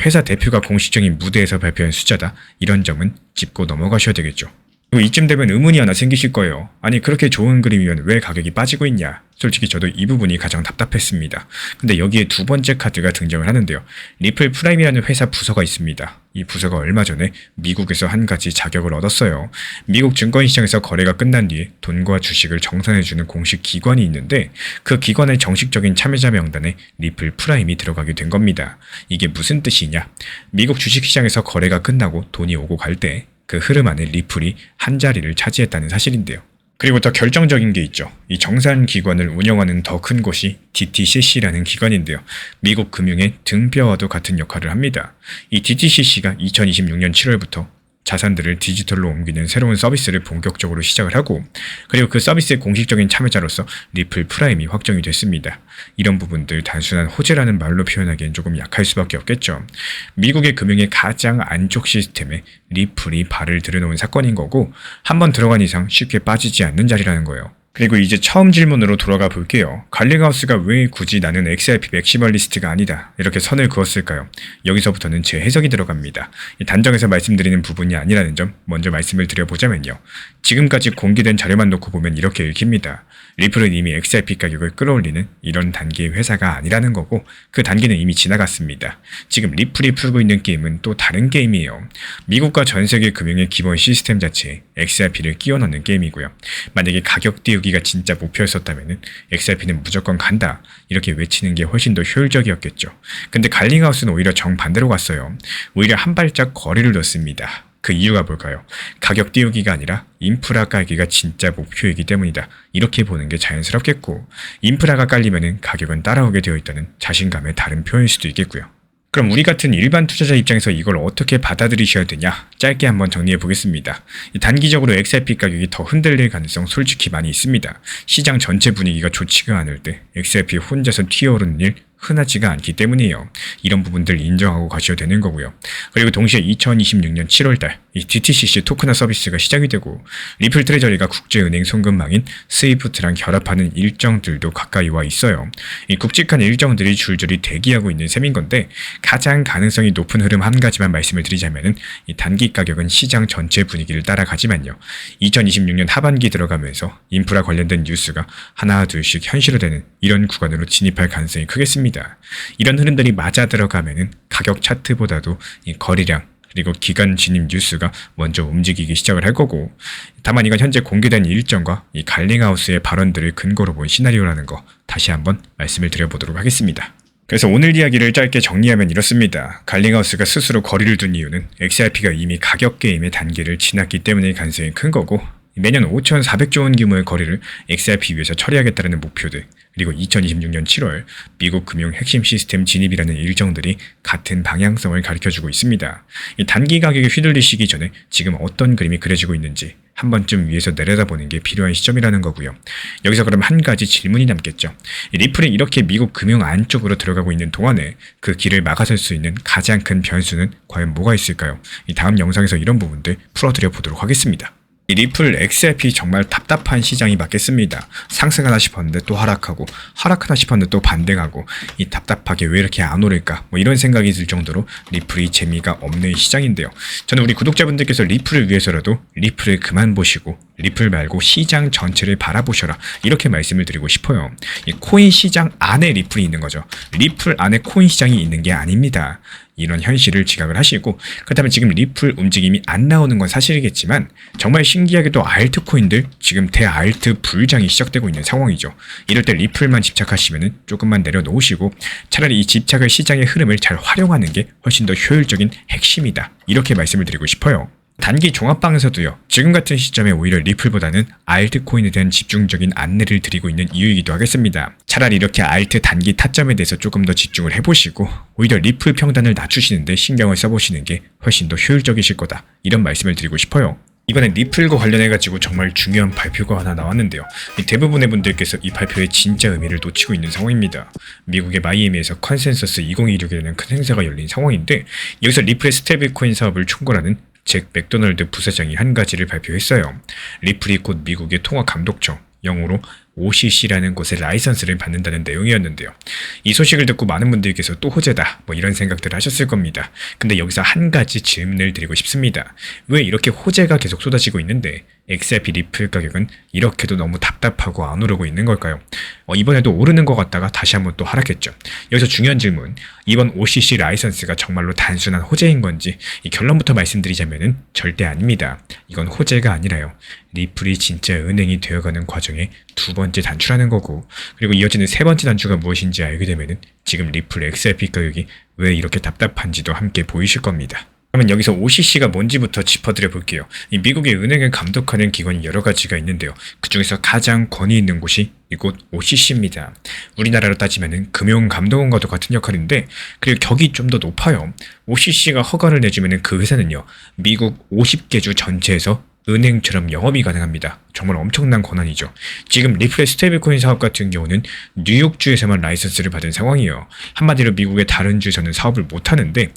Speaker 1: 회사 대표가 공식적인 무대에서 발표한 숫자다, 이런 점은 짚고 넘어가셔야 되겠죠. 그리고 이쯤 되면 의문이 하나 생기실 거예요. 아니 그렇게 좋은 그림이면 왜 가격이 빠지고 있냐? 솔직히 저도 이 부분이 가장 답답했습니다. 근데 여기에 두 번째 카드가 등장을 하는데요. 리플 프라임이라는 회사 부서가 있습니다. 이 부서가 얼마 전에 미국에서 한 가지 자격을 얻었어요. 미국 증권시장에서 거래가 끝난 뒤에 돈과 주식을 정산해주는 공식 기관이 있는데 그 기관의 정식적인 참여자 명단에 리플 프라임이 들어가게 된 겁니다. 이게 무슨 뜻이냐? 미국 주식시장에서 거래가 끝나고 돈이 오고 갈 때 그 흐름 안에 리플이 한 자리를 차지했다는 사실인데요. 그리고 더 결정적인 게 있죠. 이 정산 기관을 운영하는 더 큰 곳이 DTCC라는 기관인데요. 미국 금융의 등뼈와도 같은 역할을 합니다. 이 DTCC가 2026년 7월부터 자산들을 디지털로 옮기는 새로운 서비스를 본격적으로 시작을 하고 그리고 그 서비스의 공식적인 참여자로서 리플 프라임이 확정이 됐습니다. 이런 부분들 단순한 호재라는 말로 표현하기엔 조금 약할 수밖에 없겠죠. 미국의 금융의 가장 안쪽 시스템에 리플이 발을 들여놓은 사건인 거고 한번 들어간 이상 쉽게 빠지지 않는 자리라는 거예요. 그리고 이제 처음 질문으로 돌아가 볼게요. 갈링하우스가 왜 굳이 나는 XRP 맥시멀리스트가 아니다 이렇게 선을 그었을까요? 여기서부터는 제 해석이 들어갑니다. 단정해서 말씀드리는 부분이 아니라는 점 먼저 말씀을 드려보자면요. 지금까지 공개된 자료만 놓고 보면 이렇게 읽힙니다. 리플은 이미 XRP 가격을 끌어올리는 이런 단계의 회사가 아니라는 거고 그 단계는 이미 지나갔습니다. 지금 리플이 풀고 있는 게임은 또 다른 게임이에요. 미국과 전 세계 금융의 기본 시스템 자체에 XRP를 끼워 넣는 게임이고요. 만약에 가격 띄우기가 진짜 목표였었다면 XRP는 무조건 간다 이렇게 외치는 게 훨씬 더 효율적이었겠죠. 근데 갈링하우스는 오히려 정반대로 갔어요. 오히려 한 발짝 거리를 뒀습니다. 그 이유가 뭘까요? 가격 띄우기가 아니라 인프라 깔기가 진짜 목표이기 때문이다. 이렇게 보는 게 자연스럽겠고 인프라가 깔리면 가격은 따라오게 되어 있다는 자신감의 다른 표현일 수도 있겠고요. 그럼 우리 같은 일반 투자자 입장에서 이걸 어떻게 받아들이셔야 되냐? 짧게 한번 정리해 보겠습니다. 단기적으로 XRP 가격이 더 흔들릴 가능성 솔직히 많이 있습니다. 시장 전체 분위기가 좋지가 않을 때 XRP 혼자서 튀어오르는 일 흔하지가 않기 때문이에요. 이런 부분들 인정하고 가셔야 되는 거고요. 그리고 동시에 2026년 7월달 이 DTCC 토크나 서비스가 시작이 되고 리플 트레저리가 국제은행 송금망인 스위프트랑 결합하는 일정들도 가까이 와 있어요. 이 굵직한 일정들이 줄줄이 대기하고 있는 셈인 건데 가장 가능성이 높은 흐름 한 가지만 말씀을 드리자면은 이 단기 가격은 시장 전체 분위기를 따라가지만요. 2026년 하반기 들어가면서 인프라 관련된 뉴스가 하나 둘씩 현실화되는 이런 구간으로 진입할 가능성이 크겠습니다. 이런 흐름들이 맞아 들어가면은 가격 차트보다도 이 거래량 그리고 기간 진입 뉴스가 먼저 움직이기 시작을 할 거고 다만 이건 현재 공개된 일정과 이 갈링하우스의 발언들을 근거로 본 시나리오라는 거 다시 한번 말씀을 드려보도록 하겠습니다. 그래서 오늘 이야기를 짧게 정리하면 이렇습니다. 갈링하우스가 스스로 거리를 둔 이유는 XRP가 이미 가격 게임의 단계를 지났기 때문에 가능성이 큰 거고 매년 5,400조 원 규모의 거래를 XRP 위에서 처리하겠다는 목표들 그리고 2026년 7월 미국 금융 핵심 시스템 진입이라는 일정들이 같은 방향성을 가르쳐주고 있습니다. 이 단기 가격에 휘둘리시기 전에 지금 어떤 그림이 그려지고 있는지 한 번쯤 위에서 내려다보는 게 필요한 시점이라는 거고요. 여기서 그럼 한 가지 질문이 남겠죠. 리플이 이렇게 미국 금융 안쪽으로 들어가고 있는 동안에 그 길을 막아설 수 있는 가장 큰 변수는 과연 뭐가 있을까요? 이 다음 영상에서 이런 부분들 풀어드려 보도록 하겠습니다. 이 리플 XRP 정말 답답한 시장이 맞겠습니다. 상승하나 싶었는데 또 하락하고 하락하나 싶었는데 또 반등하고 이 답답하게 왜 이렇게 안 오를까 뭐 이런 생각이 들 정도로 리플이 재미가 없는 시장인데요. 저는 우리 구독자분들께서 리플을 위해서라도 리플을 그만 보시고 리플 말고 시장 전체를 바라보셔라 이렇게 말씀을 드리고 싶어요. 이 코인 시장 안에 리플이 있는 거죠. 리플 안에 코인 시장이 있는 게 아닙니다. 이런 현실을 지각을 하시고 그렇다면 지금 리플 움직임이 안 나오는 건 사실이겠지만 정말 신기하게도 알트코인들 지금 대알트 불장이 시작되고 있는 상황이죠. 이럴 때 리플만 집착하시면 조금만 내려놓으시고 차라리 이 집착을 시장의 흐름을 잘 활용하는 게 훨씬 더 효율적인 핵심이다. 이렇게 말씀을 드리고 싶어요. 단기 종합방에서도요. 지금 같은 시점에 오히려 리플보다는 알트코인에 대한 집중적인 안내를 드리고 있는 이유이기도 하겠습니다. 차라리 이렇게 알트 단기 타점에 대해서 조금 더 집중을 해보시고 오히려 리플 평단을 낮추시는데 신경을 써보시는 게 훨씬 더 효율적이실 거다. 이런 말씀을 드리고 싶어요. 이번에 리플과 관련해가지고 정말 중요한 발표가 하나 나왔는데요. 대부분의 분들께서 이 발표의 진짜 의미를 놓치고 있는 상황입니다. 미국의 마이애미에서 컨센서스 2026이라는 큰 행사가 열린 상황인데 여기서 리플의 스테이블코인 사업을 총괄하는 잭 맥도널드 부사장이 한 가지를 발표했어요. 리플이 곧 미국의 통화 감독청 영어로 OCC라는 곳에 라이선스를 받는다는 내용이었는데요. 이 소식을 듣고 많은 분들께서 또 호재다 이런 생각들을 하셨을 겁니다. 근데 여기서 한 가지 질문을 드리고 싶습니다. 왜 이렇게 호재가 계속 쏟아지고 있는데 XRP 리플 가격은 이렇게도 너무 답답하고 안 오르고 있는 걸까요? 이번에도 오르는 것 같다가 다시 한번 또 하락했죠. 여기서 중요한 질문, 이번 OCC 라이선스가 정말로 단순한 호재인 건지 이 결론부터 말씀드리자면은 절대 아닙니다. 이건 호재가 아니라요, 리플이 진짜 은행이 되어가는 과정에 두 번째 단추라는 거고, 그리고 이어지는 세 번째 단추가 무엇인지 알게 되면은 지금 리플 XRP 가격이 왜 이렇게 답답한지도 함께 보이실 겁니다. 그러면 여기서 OCC가 뭔지부터 짚어드려 볼게요. 이 미국의 은행을 감독하는 기관이 여러 가지가 있는데요. 그 중에서 가장 권위 있는 곳이 이곳 OCC입니다. 우리나라로 따지면은 금융감독원과도 같은 역할인데, 그리고 격이 좀 더 높아요. OCC가 허가를 내주면은 그 회사는요, 미국 50개 주 전체에서 은행처럼 영업이 가능합니다. 정말 엄청난 권한이죠. 지금 리플의 스테이블코인 사업 같은 경우는 뉴욕주에서만 라이선스를 받은 상황이에요. 한마디로 미국의 다른 주에서는 사업을 못하는데,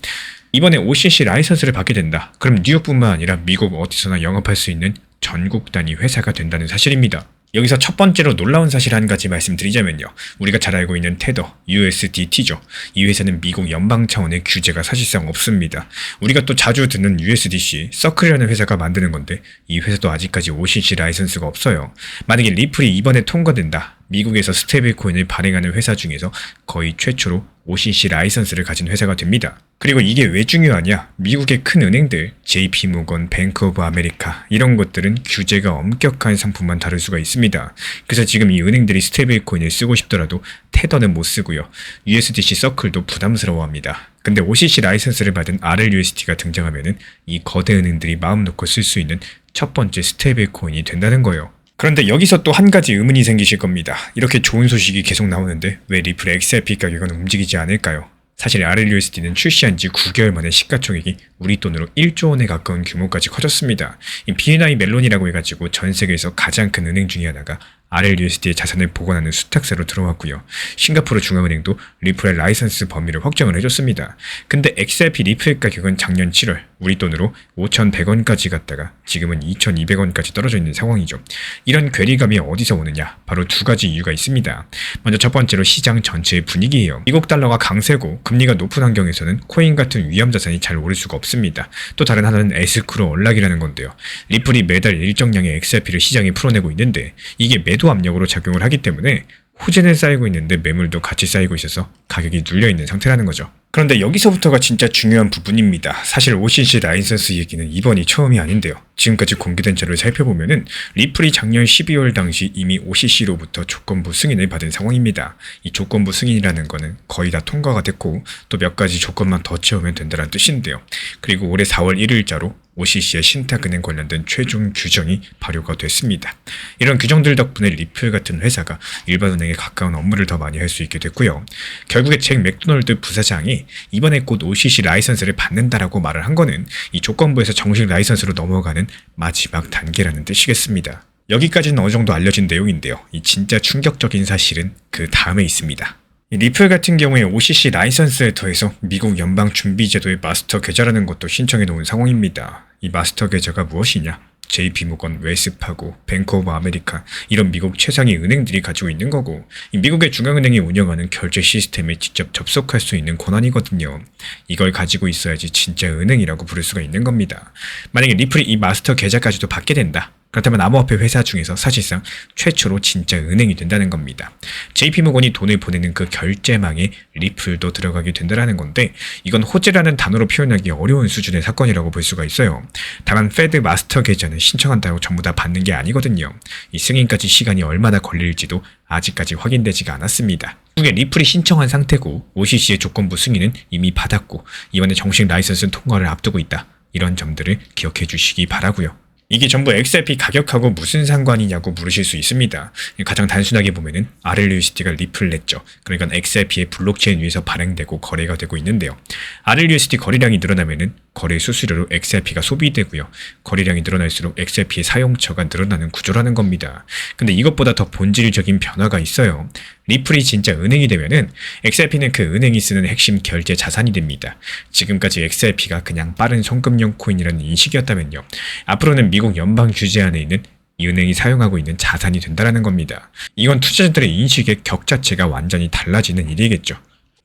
Speaker 1: 이번에 OCC 라이선스를 받게 된다. 그럼 뉴욕뿐만 아니라 미국 어디서나 영업할 수 있는 전국 단위 회사가 된다는 사실입니다. 여기서 첫 번째로 놀라운 사실 한 가지 말씀드리자면요, 우리가 잘 알고 있는 테더, USDT죠. 이 회사는 미국 연방 차원의 규제가 사실상 없습니다. 우리가 또 자주 듣는 USDC, 서클이라는 회사가 만드는 건데 이 회사도 아직까지 OCC 라이선스가 없어요. 만약에 리플이 이번에 통과된다, 미국에서 스테이블 코인을 발행하는 회사 중에서 거의 최초로 OCC 라이선스를 가진 회사가 됩니다. 그리고 이게 왜 중요하냐? 미국의 큰 은행들, JP모건, 뱅크 오브 아메리카 이런 것들은 규제가 엄격한 상품만 다룰 수가 있습니다. 그래서 지금 이 은행들이 스테이블 코인을 쓰고 싶더라도 테더는 못 쓰고요, USDC 서클도 부담스러워합니다. 근데 OCC 라이선스를 받은 RLUSD가 등장하면은 이 거대 은행들이 마음 놓고 쓸 수 있는 첫 번째 스테이블 코인이 된다는 거예요. 그런데 여기서 또 한 가지 의문이 생기실 겁니다. 이렇게 좋은 소식이 계속 나오는데 왜 리플 XRP 가격은 움직이지 않을까요? 사실 RLUSD는 출시한 지 9개월 만에 시가총액이 우리 돈으로 1조 원에 가까운 규모까지 커졌습니다. 이 BNI 멜론이라고 해가지고 전 세계에서 가장 큰 은행 중에 하나가 RLUSD의 자산을 보관하는 수탁사로 들어왔고요. 싱가포르 중앙은행도 리플의 라이선스 범위를 확정을 해줬습니다. 근데 XRP 리플 가격은 작년 7월 우리 돈으로 5,100원까지 갔다가 지금은 2,200원까지 떨어져 있는 상황이죠. 이런 괴리감이 어디서 오느냐? 바로 두 가지 이유가 있습니다. 먼저 첫 번째로 시장 전체의 분위기예요. 미국 달러가 강세고 금리가 높은 환경에서는 코인 같은 위험 자산이 잘 오를 수가 없습니다. 또 다른 하나는 에스크로 언락이라는 건데요. 리플이 매달 일정량의 XRP를 시장에 풀어내고 있는데 이게 매도 압력으로 작용을 하기 때문에 호재는 쌓이고 있는데 매물도 같이 쌓이고 있어서 가격이 눌려있는 상태라는 거죠. 그런데 여기서부터가 진짜 중요한 부분입니다. 사실 OCC 라이선스 얘기는 이번이 처음이 아닌데요. 지금까지 공개된 자료를 살펴보면은 리플이 작년 12월 당시 이미 OCC로부터 조건부 승인을 받은 상황입니다. 이 조건부 승인이라는 거는 거의 다 통과가 됐고 또 몇 가지 조건만 더 채우면 된다는 뜻인데요. 그리고 올해 4월 1일자로 OCC의 신탁은행 관련된 최종 규정이 발효가 됐습니다. 이런 규정들 덕분에 리플 같은 회사가 일반 은행에 가까운 업무를 더 많이 할 수 있게 됐고요. 결국에 잭 맥도널드 부사장이 이번에 곧 OCC 라이선스를 받는다라고 말을 한 거는 이 조건부에서 정식 라이선스로 넘어가는 마지막 단계라는 뜻이겠습니다. 여기까지는 어느 정도 알려진 내용인데요. 이 진짜 충격적인 사실은 그 다음에 있습니다. 리플 같은 경우에 OCC 라이선스에 더해서 미국 연방준비제도의 마스터 계좌라는 것도 신청해 놓은 상황입니다. 이 마스터 계좌가 무엇이냐? JP모건, 웰스파고, 뱅크 오브 아메리카 이런 미국 최상위 은행들이 가지고 있는 거고, 이 미국의 중앙은행이 운영하는 결제 시스템에 직접 접속할 수 있는 권한이거든요. 이걸 가지고 있어야지 진짜 은행이라고 부를 수가 있는 겁니다. 만약에 리플이 이 마스터 계좌까지도 받게 된다, 그렇다면 암호화폐 회사 중에서 사실상 최초로 진짜 은행이 된다는 겁니다. JP모건이 돈을 보내는 그 결제망에 리플도 들어가게 된다는 건데, 이건 호재라는 단어로 표현하기 어려운 수준의 사건이라고 볼 수가 있어요. 다만 페드 마스터 계좌는 신청한다고 전부 다 받는 게 아니거든요. 이 승인까지 시간이 얼마나 걸릴지도 아직까지 확인되지가 않았습니다. 미국에 리플이 신청한 상태고 OCC의 조건부 승인은 이미 받았고 이번에 정식 라이선스 통과를 앞두고 있다. 이런 점들을 기억해 주시기 바라고요. 이게 전부 XRP 가격하고 무슨 상관이냐고 물으실 수 있습니다. 가장 단순하게 보면은 RLUSD가 리플 냈죠. 그러니까 XRP의 블록체인 위에서 발행되고 거래가 되고 있는데요. RLUSD 거래량이 늘어나면은 거래 수수료로 XRP가 소비되고요. 거래량이 늘어날수록 XRP의 사용처가 늘어나는 구조라는 겁니다. 근데 이것보다 더 본질적인 변화가 있어요. 리플이 진짜 은행이 되면은 XRP는 그 은행이 쓰는 핵심 결제 자산이 됩니다. 지금까지 XRP가 그냥 빠른 송금용 코인이라는 인식이었다면요. 앞으로는 미국 연방 규제 안에 있는 이 은행이 사용하고 있는 자산이 된다는 겁니다. 이건 투자자들의 인식의 격 자체가 완전히 달라지는 일이겠죠.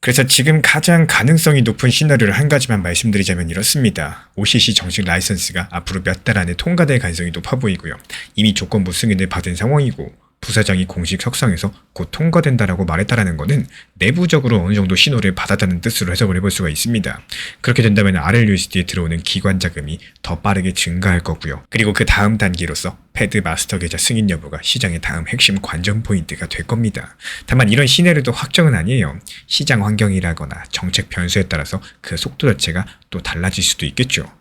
Speaker 1: 그래서 지금 가장 가능성이 높은 시나리오를 한 가지만 말씀드리자면 이렇습니다. OCC 정식 라이선스가 앞으로 몇 달 안에 통과될 가능성이 높아 보이고요. 이미 조건부 승인을 받은 상황이고 부사장이 공식 석상에서 곧 통과된다라고 말했다라는 것은 내부적으로 어느 정도 신호를 받았다는 뜻으로 해석을 해볼 수가 있습니다. 그렇게 된다면 RLUSD에 들어오는 기관 자금이 더 빠르게 증가할 거고요. 그리고 그 다음 단계로서 패드 마스터 계좌 승인 여부가 시장의 다음 핵심 관전 포인트가 될 겁니다. 다만 이런 시나리오도 확정은 아니에요. 시장 환경이라거나 정책 변수에 따라서 그 속도 자체가 또 달라질 수도 있겠죠.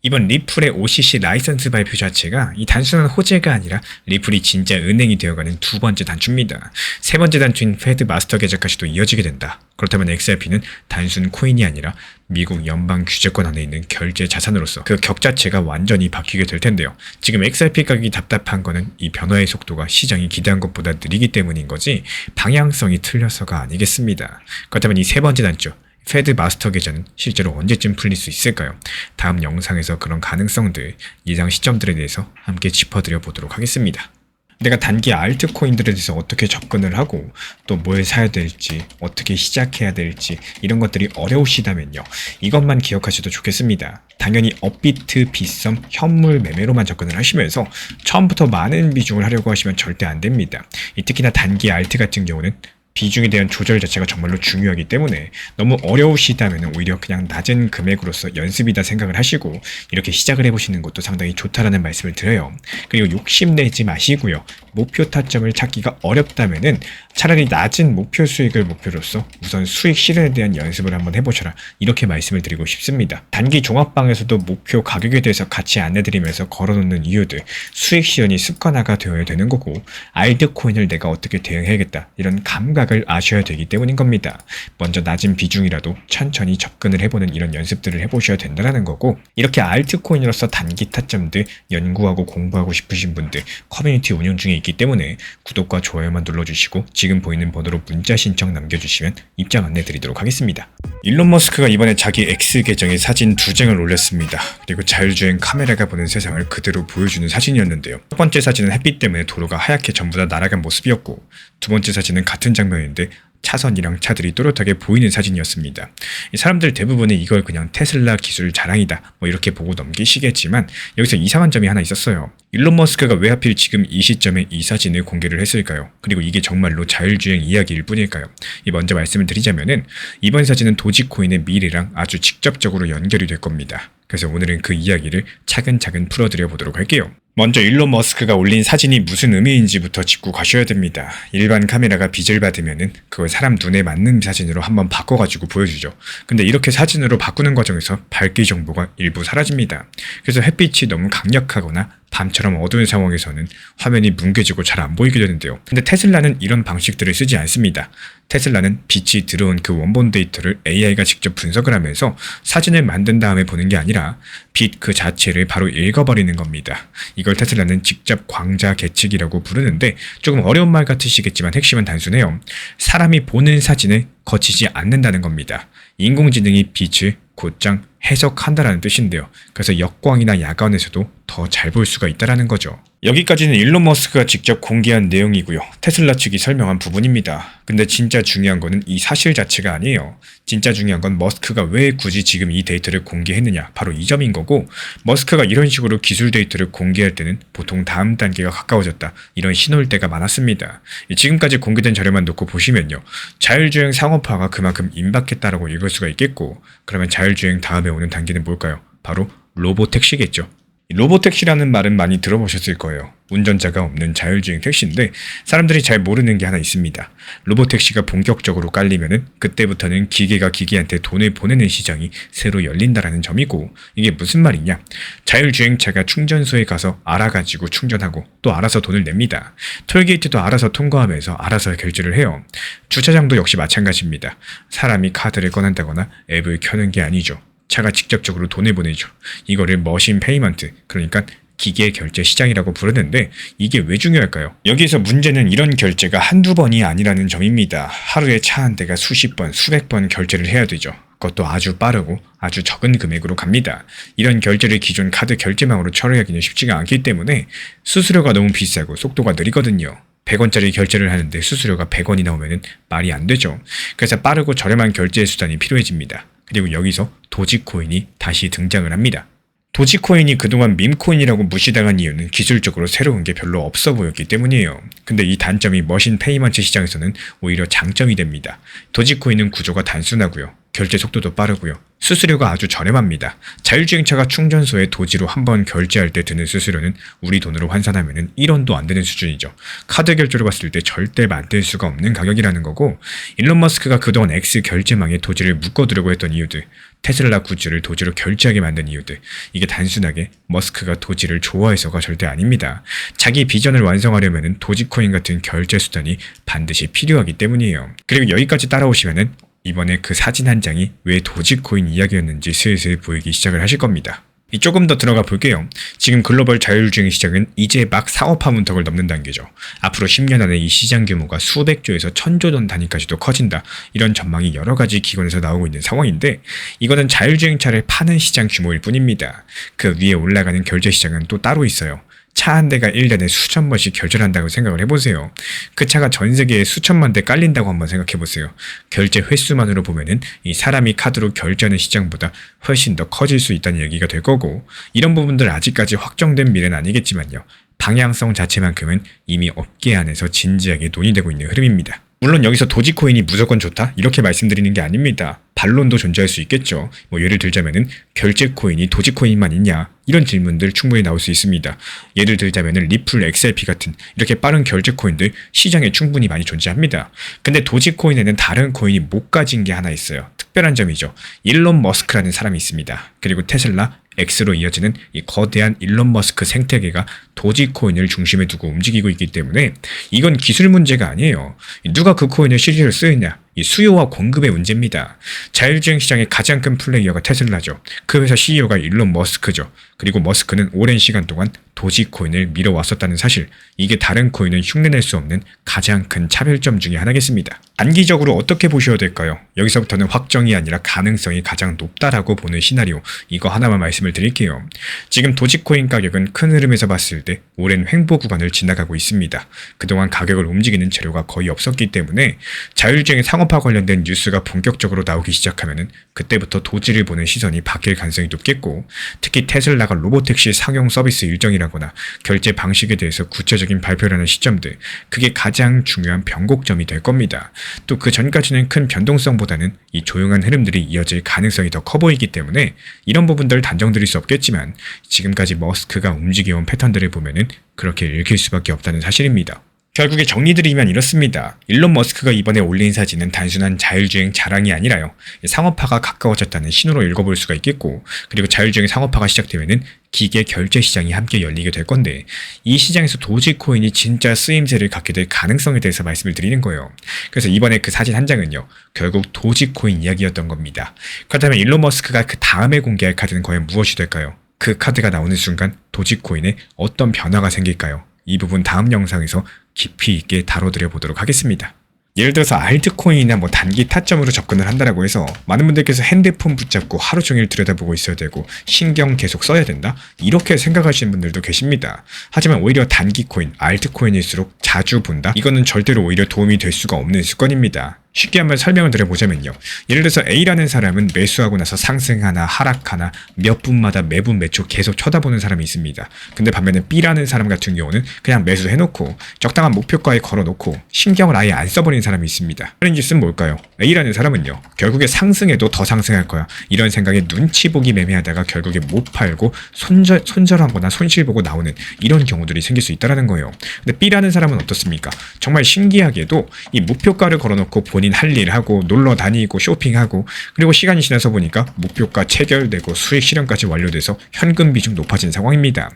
Speaker 1: 이번 리플의 OCC 라이선스 발표 자체가 이 단순한 호재가 아니라 리플이 진짜 은행이 되어가는 두 번째 단추입니다. 세 번째 단추인 패드 마스터 계좌까지도 이어지게 된다. 그렇다면 XRP는 단순 코인이 아니라 미국 연방 규제권 안에 있는 결제 자산으로서 그 격 자체가 완전히 바뀌게 될 텐데요. 지금 XRP 가격이 답답한 거는 이 변화의 속도가 시장이 기대한 것보다 느리기 때문인 거지 방향성이 틀려서가 아니겠습니다. 그렇다면 이 세 번째 단추 패드 마스터 계좌는 실제로 언제쯤 풀릴 수 있을까요? 다음 영상에서 그런 가능성들, 예상 시점들에 대해서 함께 짚어드려 보도록 하겠습니다. 내가 단기 알트코인들에 대해서 어떻게 접근을 하고 또 뭘 사야 될지, 어떻게 시작해야 될지 이런 것들이 어려우시다면요. 이것만 기억하셔도 좋겠습니다. 당연히 업비트, 빗썸, 현물 매매로만 접근을 하시면서 처음부터 많은 비중을 하려고 하시면 절대 안 됩니다. 특히나 단기 알트 같은 경우는 비중에 대한 조절 자체가 정말로 중요하기 때문에 너무 어려우시다면 오히려 그냥 낮은 금액으로서 연습이다 생각을 하시고 이렇게 시작을 해보시는 것도 상당히 좋다라는 말씀을 드려요. 그리고 욕심내지 마시고요. 목표 타점을 찾기가 어렵다면은 차라리 낮은 목표 수익을 목표로서 우선 수익 실현에 대한 연습을 한번 해보셔라. 이렇게 말씀을 드리고 싶습니다. 단기 종합방에서도 목표 가격에 대해서 같이 안내드리면서 걸어놓는 이유들, 수익 실현이 습관화가 되어야 되는 거고 알트코인을 내가 어떻게 대응해야겠다 이런 감각을 아셔야 되기 때문인 겁니다. 먼저 낮은 비중이라도 천천히 접근을 해보는 이런 연습들을 해보셔야 된다는 거고 이렇게 알트코인으로서 단기 타점들 연구하고 공부하고 싶으신 분들 커뮤니티 운영 중에 있기 때문에 구독과 좋아요만 눌러주시고 지금 보이는 번호로 문자 신청 남겨주시면 입장 안내 드리도록 하겠습니다. 일론 머스크가 이번에 자기 X 계정에 사진 2장을 올렸습니다. 그리고 자율주행 카메라가 보는 세상을 그대로 보여주는 사진이었는데요. 첫 번째 사진은 햇빛 때문에 도로가 하얗게 전부 다 날아간 모습이었고 두 번째 사진은 같은 장면인데 차선이랑 차들이 또렷하게 보이는 사진이었습니다. 사람들 대부분이 이걸 그냥 테슬라 기술 자랑이다 이렇게 보고 넘기시겠지만 여기서 이상한 점이 하나 있었어요. 일론 머스크가 왜 하필 지금 이 시점에 이 사진을 공개를 했을까요? 그리고 이게 정말로 자율주행 이야기일 뿐일까요? 먼저 말씀을 드리자면은 이번 사진은 도지코인의 미래랑 아주 직접적으로 연결이 될 겁니다. 그래서 오늘은 그 이야기를 차근차근 풀어드려 보도록 할게요. 먼저 일론 머스크가 올린 사진이 무슨 의미인지부터 짚고 가셔야 됩니다. 일반 카메라가 빛을 받으면은 그걸 사람 눈에 맞는 사진으로 한번 바꿔가지고 보여주죠. 근데 이렇게 사진으로 바꾸는 과정에서 밝기 정보가 일부 사라집니다. 그래서 햇빛이 너무 강력하거나 밤처럼 어두운 상황에서는 화면이 뭉개지고 잘 안 보이게 되는데요. 근데 테슬라는 이런 방식들을 쓰지 않습니다. 테슬라는 빛이 들어온 그 원본 데이터를 AI가 직접 분석을 하면서 사진을 만든 다음에 보는 게 아니라 빛 그 자체를 바로 읽어버리는 겁니다. 이걸 테슬라는 직접 광자 계측이라고 부르는데 조금 어려운 말 같으시겠지만 핵심은 단순해요. 사람이 보는 사진을 거치지 않는다는 겁니다. 인공지능이 빛을 곧장 해석한다라는 뜻인데요. 그래서 역광이나 야간에서도 더 잘 볼 수가 있다는 거죠. 여기까지는 일론 머스크가 직접 공개한 내용이고요. 테슬라 측이 설명한 부분입니다. 근데 진짜 중요한 거는 이 사실 자체가 아니에요. 진짜 중요한 건 머스크가 왜 굳이 지금 이 데이터를 공개했느냐, 바로 이 점인 거고, 머스크가 이런 식으로 기술 데이터를 공개할 때는 보통 다음 단계가 가까워졌다, 이런 신호일 때가 많았습니다. 지금까지 공개된 자료만 놓고 보시면요, 자율주행 상업화가 그만큼 임박했다라고 읽을 수가 있겠고, 그러면 자율주행 다음에 오는 단계는 뭘까요? 바로 로보택시겠죠. 로보택시라는 말은 많이 들어보셨을 거예요. 운전자가 없는 자율주행 택시인데 사람들이 잘 모르는 게 하나 있습니다. 로보택시가 본격적으로 깔리면은 그때부터는 기계가 기계한테 돈을 보내는 시장이 새로 열린다라는 점이고, 이게 무슨 말이냐? 자율주행차가 충전소에 가서 알아가지고 충전하고 또 알아서 돈을 냅니다. 톨게이트도 알아서 통과하면서 알아서 결제를 해요. 주차장도 역시 마찬가지입니다. 사람이 카드를 꺼낸다거나 앱을 켜는 게 아니죠. 차가 직접적으로 돈을 보내죠. 이거를 머신 페이먼트, 그러니까 기계 결제 시장이라고 부르는데 이게 왜 중요할까요? 여기서 문제는 이런 결제가 한두 번이 아니라는 점입니다. 하루에 차 한 대가 수십 번, 수백 번 결제를 해야 되죠. 그것도 아주 빠르고 아주 적은 금액으로 갑니다. 이런 결제를 기존 카드 결제망으로 처리하기는 쉽지가 않기 때문에 수수료가 너무 비싸고 속도가 느리거든요. 100원짜리 결제를 하는데 수수료가 100원이 나오면 말이 안 되죠. 그래서 빠르고 저렴한 결제 수단이 필요해집니다. 그리고 여기서 도지코인이 다시 등장을 합니다. 도지코인이 그동안 밈코인이라고 무시당한 이유는 기술적으로 새로운 게 별로 없어 보였기 때문이에요. 근데 이 단점이 머신 페이먼트 시장에서는 오히려 장점이 됩니다. 도지코인은 구조가 단순하고요. 결제 속도도 빠르고요. 수수료가 아주 저렴합니다. 자율주행차가 충전소에 도지로 한번 결제할 때 드는 수수료는 우리 돈으로 환산하면 1원도 안 되는 수준이죠. 카드 결제로 봤을 때 절대 만들 수가 없는 가격이라는 거고, 일론 머스크가 그동안 X 결제망에 도지를 묶어두려고 했던 이유들, 테슬라 굿즈를 도지로 결제하게 만든 이유들, 이게 단순하게 머스크가 도지를 좋아해서가 절대 아닙니다. 자기 비전을 완성하려면 도지코인 같은 결제 수단이 반드시 필요하기 때문이에요. 그리고 여기까지 따라오시면은 이번에 그 사진 한 장이 왜 도지코인 이야기였는지 슬슬 보이기 시작을 하실 겁니다. 조금 더 들어가 볼게요. 지금 글로벌 자율주행 시장은 이제 막 사업화 문턱을 넘는 단계죠. 앞으로 10년 안에 이 시장 규모가 수백조에서 천조 원 단위까지도 커진다. 이런 전망이 여러 가지 기관에서 나오고 있는 상황인데, 이거는 자율주행차를 파는 시장 규모일 뿐입니다. 그 위에 올라가는 결제 시장은 또 따로 있어요. 차 한 대가 1년에 수천 번씩 결제를 한다고 생각을 해보세요. 그 차가 전 세계에 수천만 대 깔린다고 한번 생각해보세요. 결제 횟수만으로 보면은 이 사람이 카드로 결제하는 시장보다 훨씬 더 커질 수 있다는 얘기가 될 거고, 이런 부분들 아직까지 확정된 미래는 아니겠지만요. 방향성 자체만큼은 이미 업계 안에서 진지하게 논의되고 있는 흐름입니다. 물론 여기서 도지코인이 무조건 좋다? 이렇게 말씀드리는 게 아닙니다. 반론도 존재할 수 있겠죠. 예를 들자면은 결제 코인이 도지코인만 있냐? 이런 질문들 충분히 나올 수 있습니다. 예를 들자면은 리플, XRP 같은 이렇게 빠른 결제 코인들 시장에 충분히 많이 존재합니다. 근데 도지코인에는 다른 코인이 못 가진 게 하나 있어요. 특별한 점이죠. 일론 머스크라는 사람이 있습니다. 그리고 테슬라, X로 이어지는 이 거대한 일론 머스크 생태계가 도지코인을 중심에 두고 움직이고 있기 때문에 이건 기술 문제가 아니에요. 누가 그 코인을 실제로 쓰느냐, 이 수요와 공급의 문제입니다. 자율주행 시장의 가장 큰 플레이어가 테슬라죠. 그 회사 CEO가 일론 머스크죠. 그리고 머스크는 오랜 시간 동안 도지코인을 밀어왔었다는 사실, 이게 다른 코인은 흉내낼 수 없는 가장 큰 차별점 중에 하나겠습니다. 단기적으로 어떻게 보셔야 될까요? 여기서부터는 확정이 아니라 가능성이 가장 높다라고 보는 시나리오, 이거 하나만 말씀을 드릴게요. 지금 도지코인 가격은 큰 흐름에서 봤을 때 오랜 횡보 구간을 지나가고 있습니다. 그동안 가격을 움직이는 재료가 거의 없었기 때문에 자율주행 상업화 관련된 뉴스가 본격적으로 나오기 시작하면은 그때부터 도지를 보는 시선이 바뀔 가능성이 높겠고, 특히 테슬라가 로보택시 상용 서비스 일정이라거나 결제 방식에 대해서 구체적인 발표를 하는 시점들, 그게 가장 중요한 변곡점이 될 겁니다. 또 그 전까지는 큰 변동성보다는 이 조용한 흐름들이 이어질 가능성이 더 커 보이기 때문에 이런 부분들을 단정드릴 수 없겠지만, 지금까지 머스크가 움직여온 패턴들을 보면은 그렇게 읽힐 수밖에 없다는 사실입니다. 결국에 정리드리면 이렇습니다. 일론 머스크가 이번에 올린 사진은 단순한 자율주행 자랑이 아니라요, 상업화가 가까워졌다는 신호로 읽어볼 수가 있겠고, 그리고 자율주행 상업화가 시작되면은 기계 결제 시장이 함께 열리게 될 건데, 이 시장에서 도지코인이 진짜 쓰임새를 갖게 될 가능성에 대해서 말씀을 드리는 거예요. 그래서 이번에 그 사진 한 장은요, 결국 도지코인 이야기였던 겁니다. 그렇다면 일론 머스크가 그 다음에 공개할 카드는 과연 무엇이 될까요? 그 카드가 나오는 순간 도지코인에 어떤 변화가 생길까요? 이 부분 다음 영상에서 깊이 있게 다뤄드려 보도록 하겠습니다. 예를 들어서 알트코인이나 단기 타점으로 접근을 한다라고 해서 많은 분들께서 핸드폰 붙잡고 하루 종일 들여다보고 있어야 되고 신경 계속 써야 된다? 이렇게 생각하시는 분들도 계십니다. 하지만 오히려 단기 코인, 알트코인일수록 자주 본다? 이거는 절대로 오히려 도움이 될 수가 없는 습관입니다. 쉽게 한번 설명을 드려보자면요. 예를 들어서 A라는 사람은 매수하고 나서 상승하나 하락하나 몇 분마다 매분 매초 계속 쳐다보는 사람이 있습니다. 근데 반면에 B라는 사람 같은 경우는 그냥 매수해놓고 적당한 목표가에 걸어놓고 신경을 아예 안 써버리는 사람이 있습니다. 그런 짓은 뭘까요? A라는 사람은요, 결국에 상승해도 더 상승할 거야, 이런 생각에 눈치 보기 매매하다가 결국에 못 팔고 손절하거나 손실 보고 나오는 이런 경우들이 생길 수 있다는 거예요. 근데 B라는 사람은 어떻습니까? 정말 신기하게도 이 목표가를 걸어놓고 본인 할 일 하고 놀러 다니고 쇼핑하고, 그리고 시간이 지나서 보니까 목표가 체결되고 수익 실현까지 완료돼서 현금 비중 높아진 상황입니다.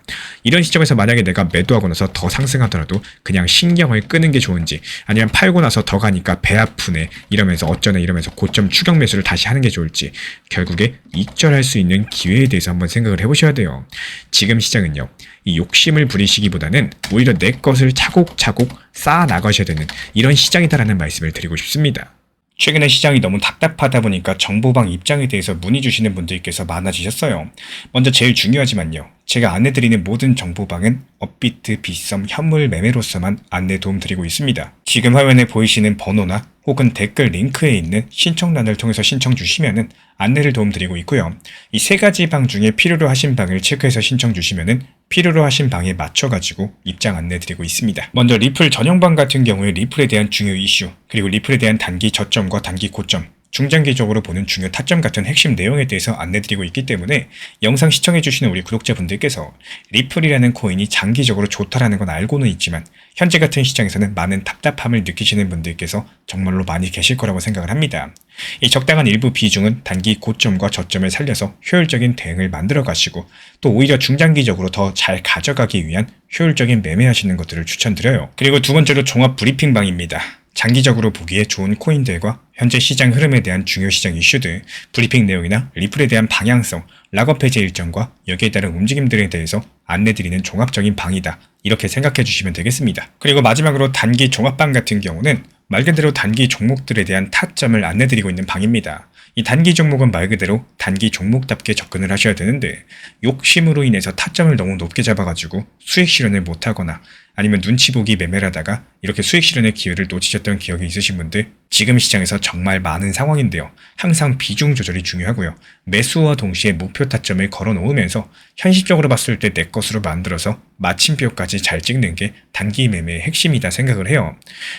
Speaker 1: 이런 시점에서 만약에 내가 매도하고 나서 더 상승하더라도 그냥 신경을 끄는 게 좋은지, 아니면 팔고 나서 더 가니까 배 아프네 이러면서 어쩌네 이러면서 고점 추격 매수를 다시 하는 게 좋을지, 결국에 익절할 수 있는 기회에 대해서 한번 생각을 해보셔야 돼요. 지금 시장은요, 이 욕심을 부리시기보다는 오히려 내 것을 차곡차곡 쌓아 나가셔야 되는 이런 시장이다라는 말씀을 드리고 싶습니다. 최근에 시장이 너무 답답하다 보니까 정보방 입장에 대해서 문의 주시는 분들께서 많아지셨어요. 먼저 제일 중요하지만요. 제가 안내드리는 모든 정보방은 업비트, 빗썸, 현물 매매로서만 안내 도움 드리고 있습니다. 지금 화면에 보이시는 번호나 혹은 댓글 링크에 있는 신청란을 통해서 신청 주시면은 안내를 도움 드리고 있고요. 이 세 가지 방 중에 필요로 하신 방을 체크해서 신청 주시면은 필요로 하신 방에 맞춰가지고 입장 안내 드리고 있습니다. 먼저 리플 전용방 같은 경우에 리플에 대한 중요 이슈, 그리고 리플에 대한 단기 저점과 단기 고점, 중장기적으로 보는 중요 타점 같은 핵심 내용에 대해서 안내드리고 있기 때문에 영상 시청해주시는 우리 구독자분들께서 리플이라는 코인이 장기적으로 좋다라는 건 알고는 있지만 현재 같은 시장에서는 많은 답답함을 느끼시는 분들께서 정말로 많이 계실 거라고 생각을 합니다. 이 적당한 일부 비중은 단기 고점과 저점을 살려서 효율적인 대응을 만들어 가시고 또 오히려 중장기적으로 더 잘 가져가기 위한 효율적인 매매하시는 것들을 추천드려요. 그리고 두 번째로 종합 브리핑방입니다. 장기적으로 보기에 좋은 코인들과 현재 시장 흐름에 대한 중요 시장 이슈들, 브리핑 내용이나 리플에 대한 방향성, 락업 해제 일정과 여기에 따른 움직임들에 대해서 안내드리는 종합적인 방이다. 이렇게 생각해 주시면 되겠습니다. 그리고 마지막으로 단기 종합방 같은 경우는 말 그대로 단기 종목들에 대한 타점을 안내드리고 있는 방입니다. 이 단기 종목은 말 그대로 단기 종목답게 접근을 하셔야 되는데 욕심으로 인해서 타점을 너무 높게 잡아가지고 수익 실현을 못하거나 아니면 눈치 보기 매매를 하다가 이렇게 수익 실현의 기회를 놓치셨던 기억이 있으신 분들 지금 시장에서 정말 많은 상황인데요. 항상 비중 조절이 중요하고요. 매수와 동시에 목표 타점을 걸어 놓으면서 현실적으로 봤을 때 내 것으로 만들어서 마침표까지 잘 찍는 게 단기 매매의 핵심이다 생각을 해요.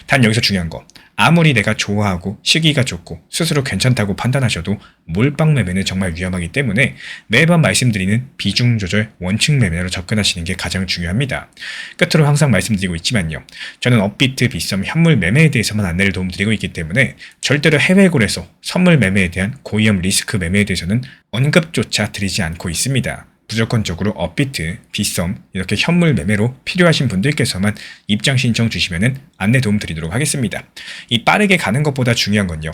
Speaker 1: 단 여기서 중요한 거. 아무리 내가 좋아하고 시기가 좋고 스스로 괜찮다고 판단하셔도 몰빵 매매는 정말 위험하기 때문에 매번 말씀드리는 비중 조절 원칙 매매로 접근하시는 게 가장 중요합니다. 끝으로 항상 말씀드리고 있지만요. 저는 업비트, 빗썸, 현물 매매에 대해서만 안내를 도움드리고 있기 때문에 절대로 해외골에서 선물 매매에 대한 고위험 리스크 매매에 대해서는 언급조차 드리지 않고 있습니다. 무조건적으로 업비트, 빗썸 이렇게 현물 매매로 필요하신 분들께서만 입장 신청 주시면은 안내 도움 드리도록 하겠습니다. 이 빠르게 가는 것보다 중요한 건요.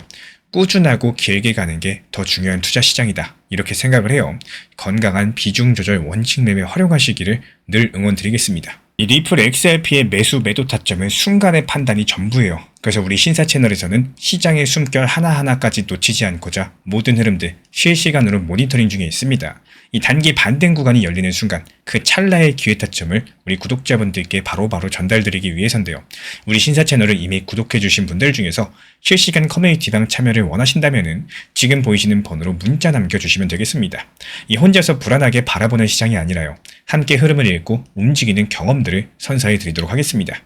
Speaker 1: 꾸준하고 길게 가는 게 더 중요한 투자 시장이다. 이렇게 생각을 해요. 건강한 비중 조절 원칙 매매 활용하시기를 늘 응원드리겠습니다. 이 리플 XRP의 매수 매도 타점은 순간의 판단이 전부예요. 그래서 우리 신사 채널에서는 시장의 숨결 하나하나까지 놓치지 않고자 모든 흐름들 실시간으로 모니터링 중에 있습니다. 이 단기 반등 구간이 열리는 순간 그 찰나의 기회 타점을 우리 구독자분들께 바로바로 전달드리기 위해서인데요. 우리 신사 채널을 이미 구독해주신 분들 중에서 실시간 커뮤니티방 참여를 원하신다면 지금 보이시는 번호로 문자 남겨주시면 되겠습니다. 이 혼자서 불안하게 바라보는 시장이 아니라요. 함께 흐름을 읽고 움직이는 경험들을 선사해 드리도록 하겠습니다.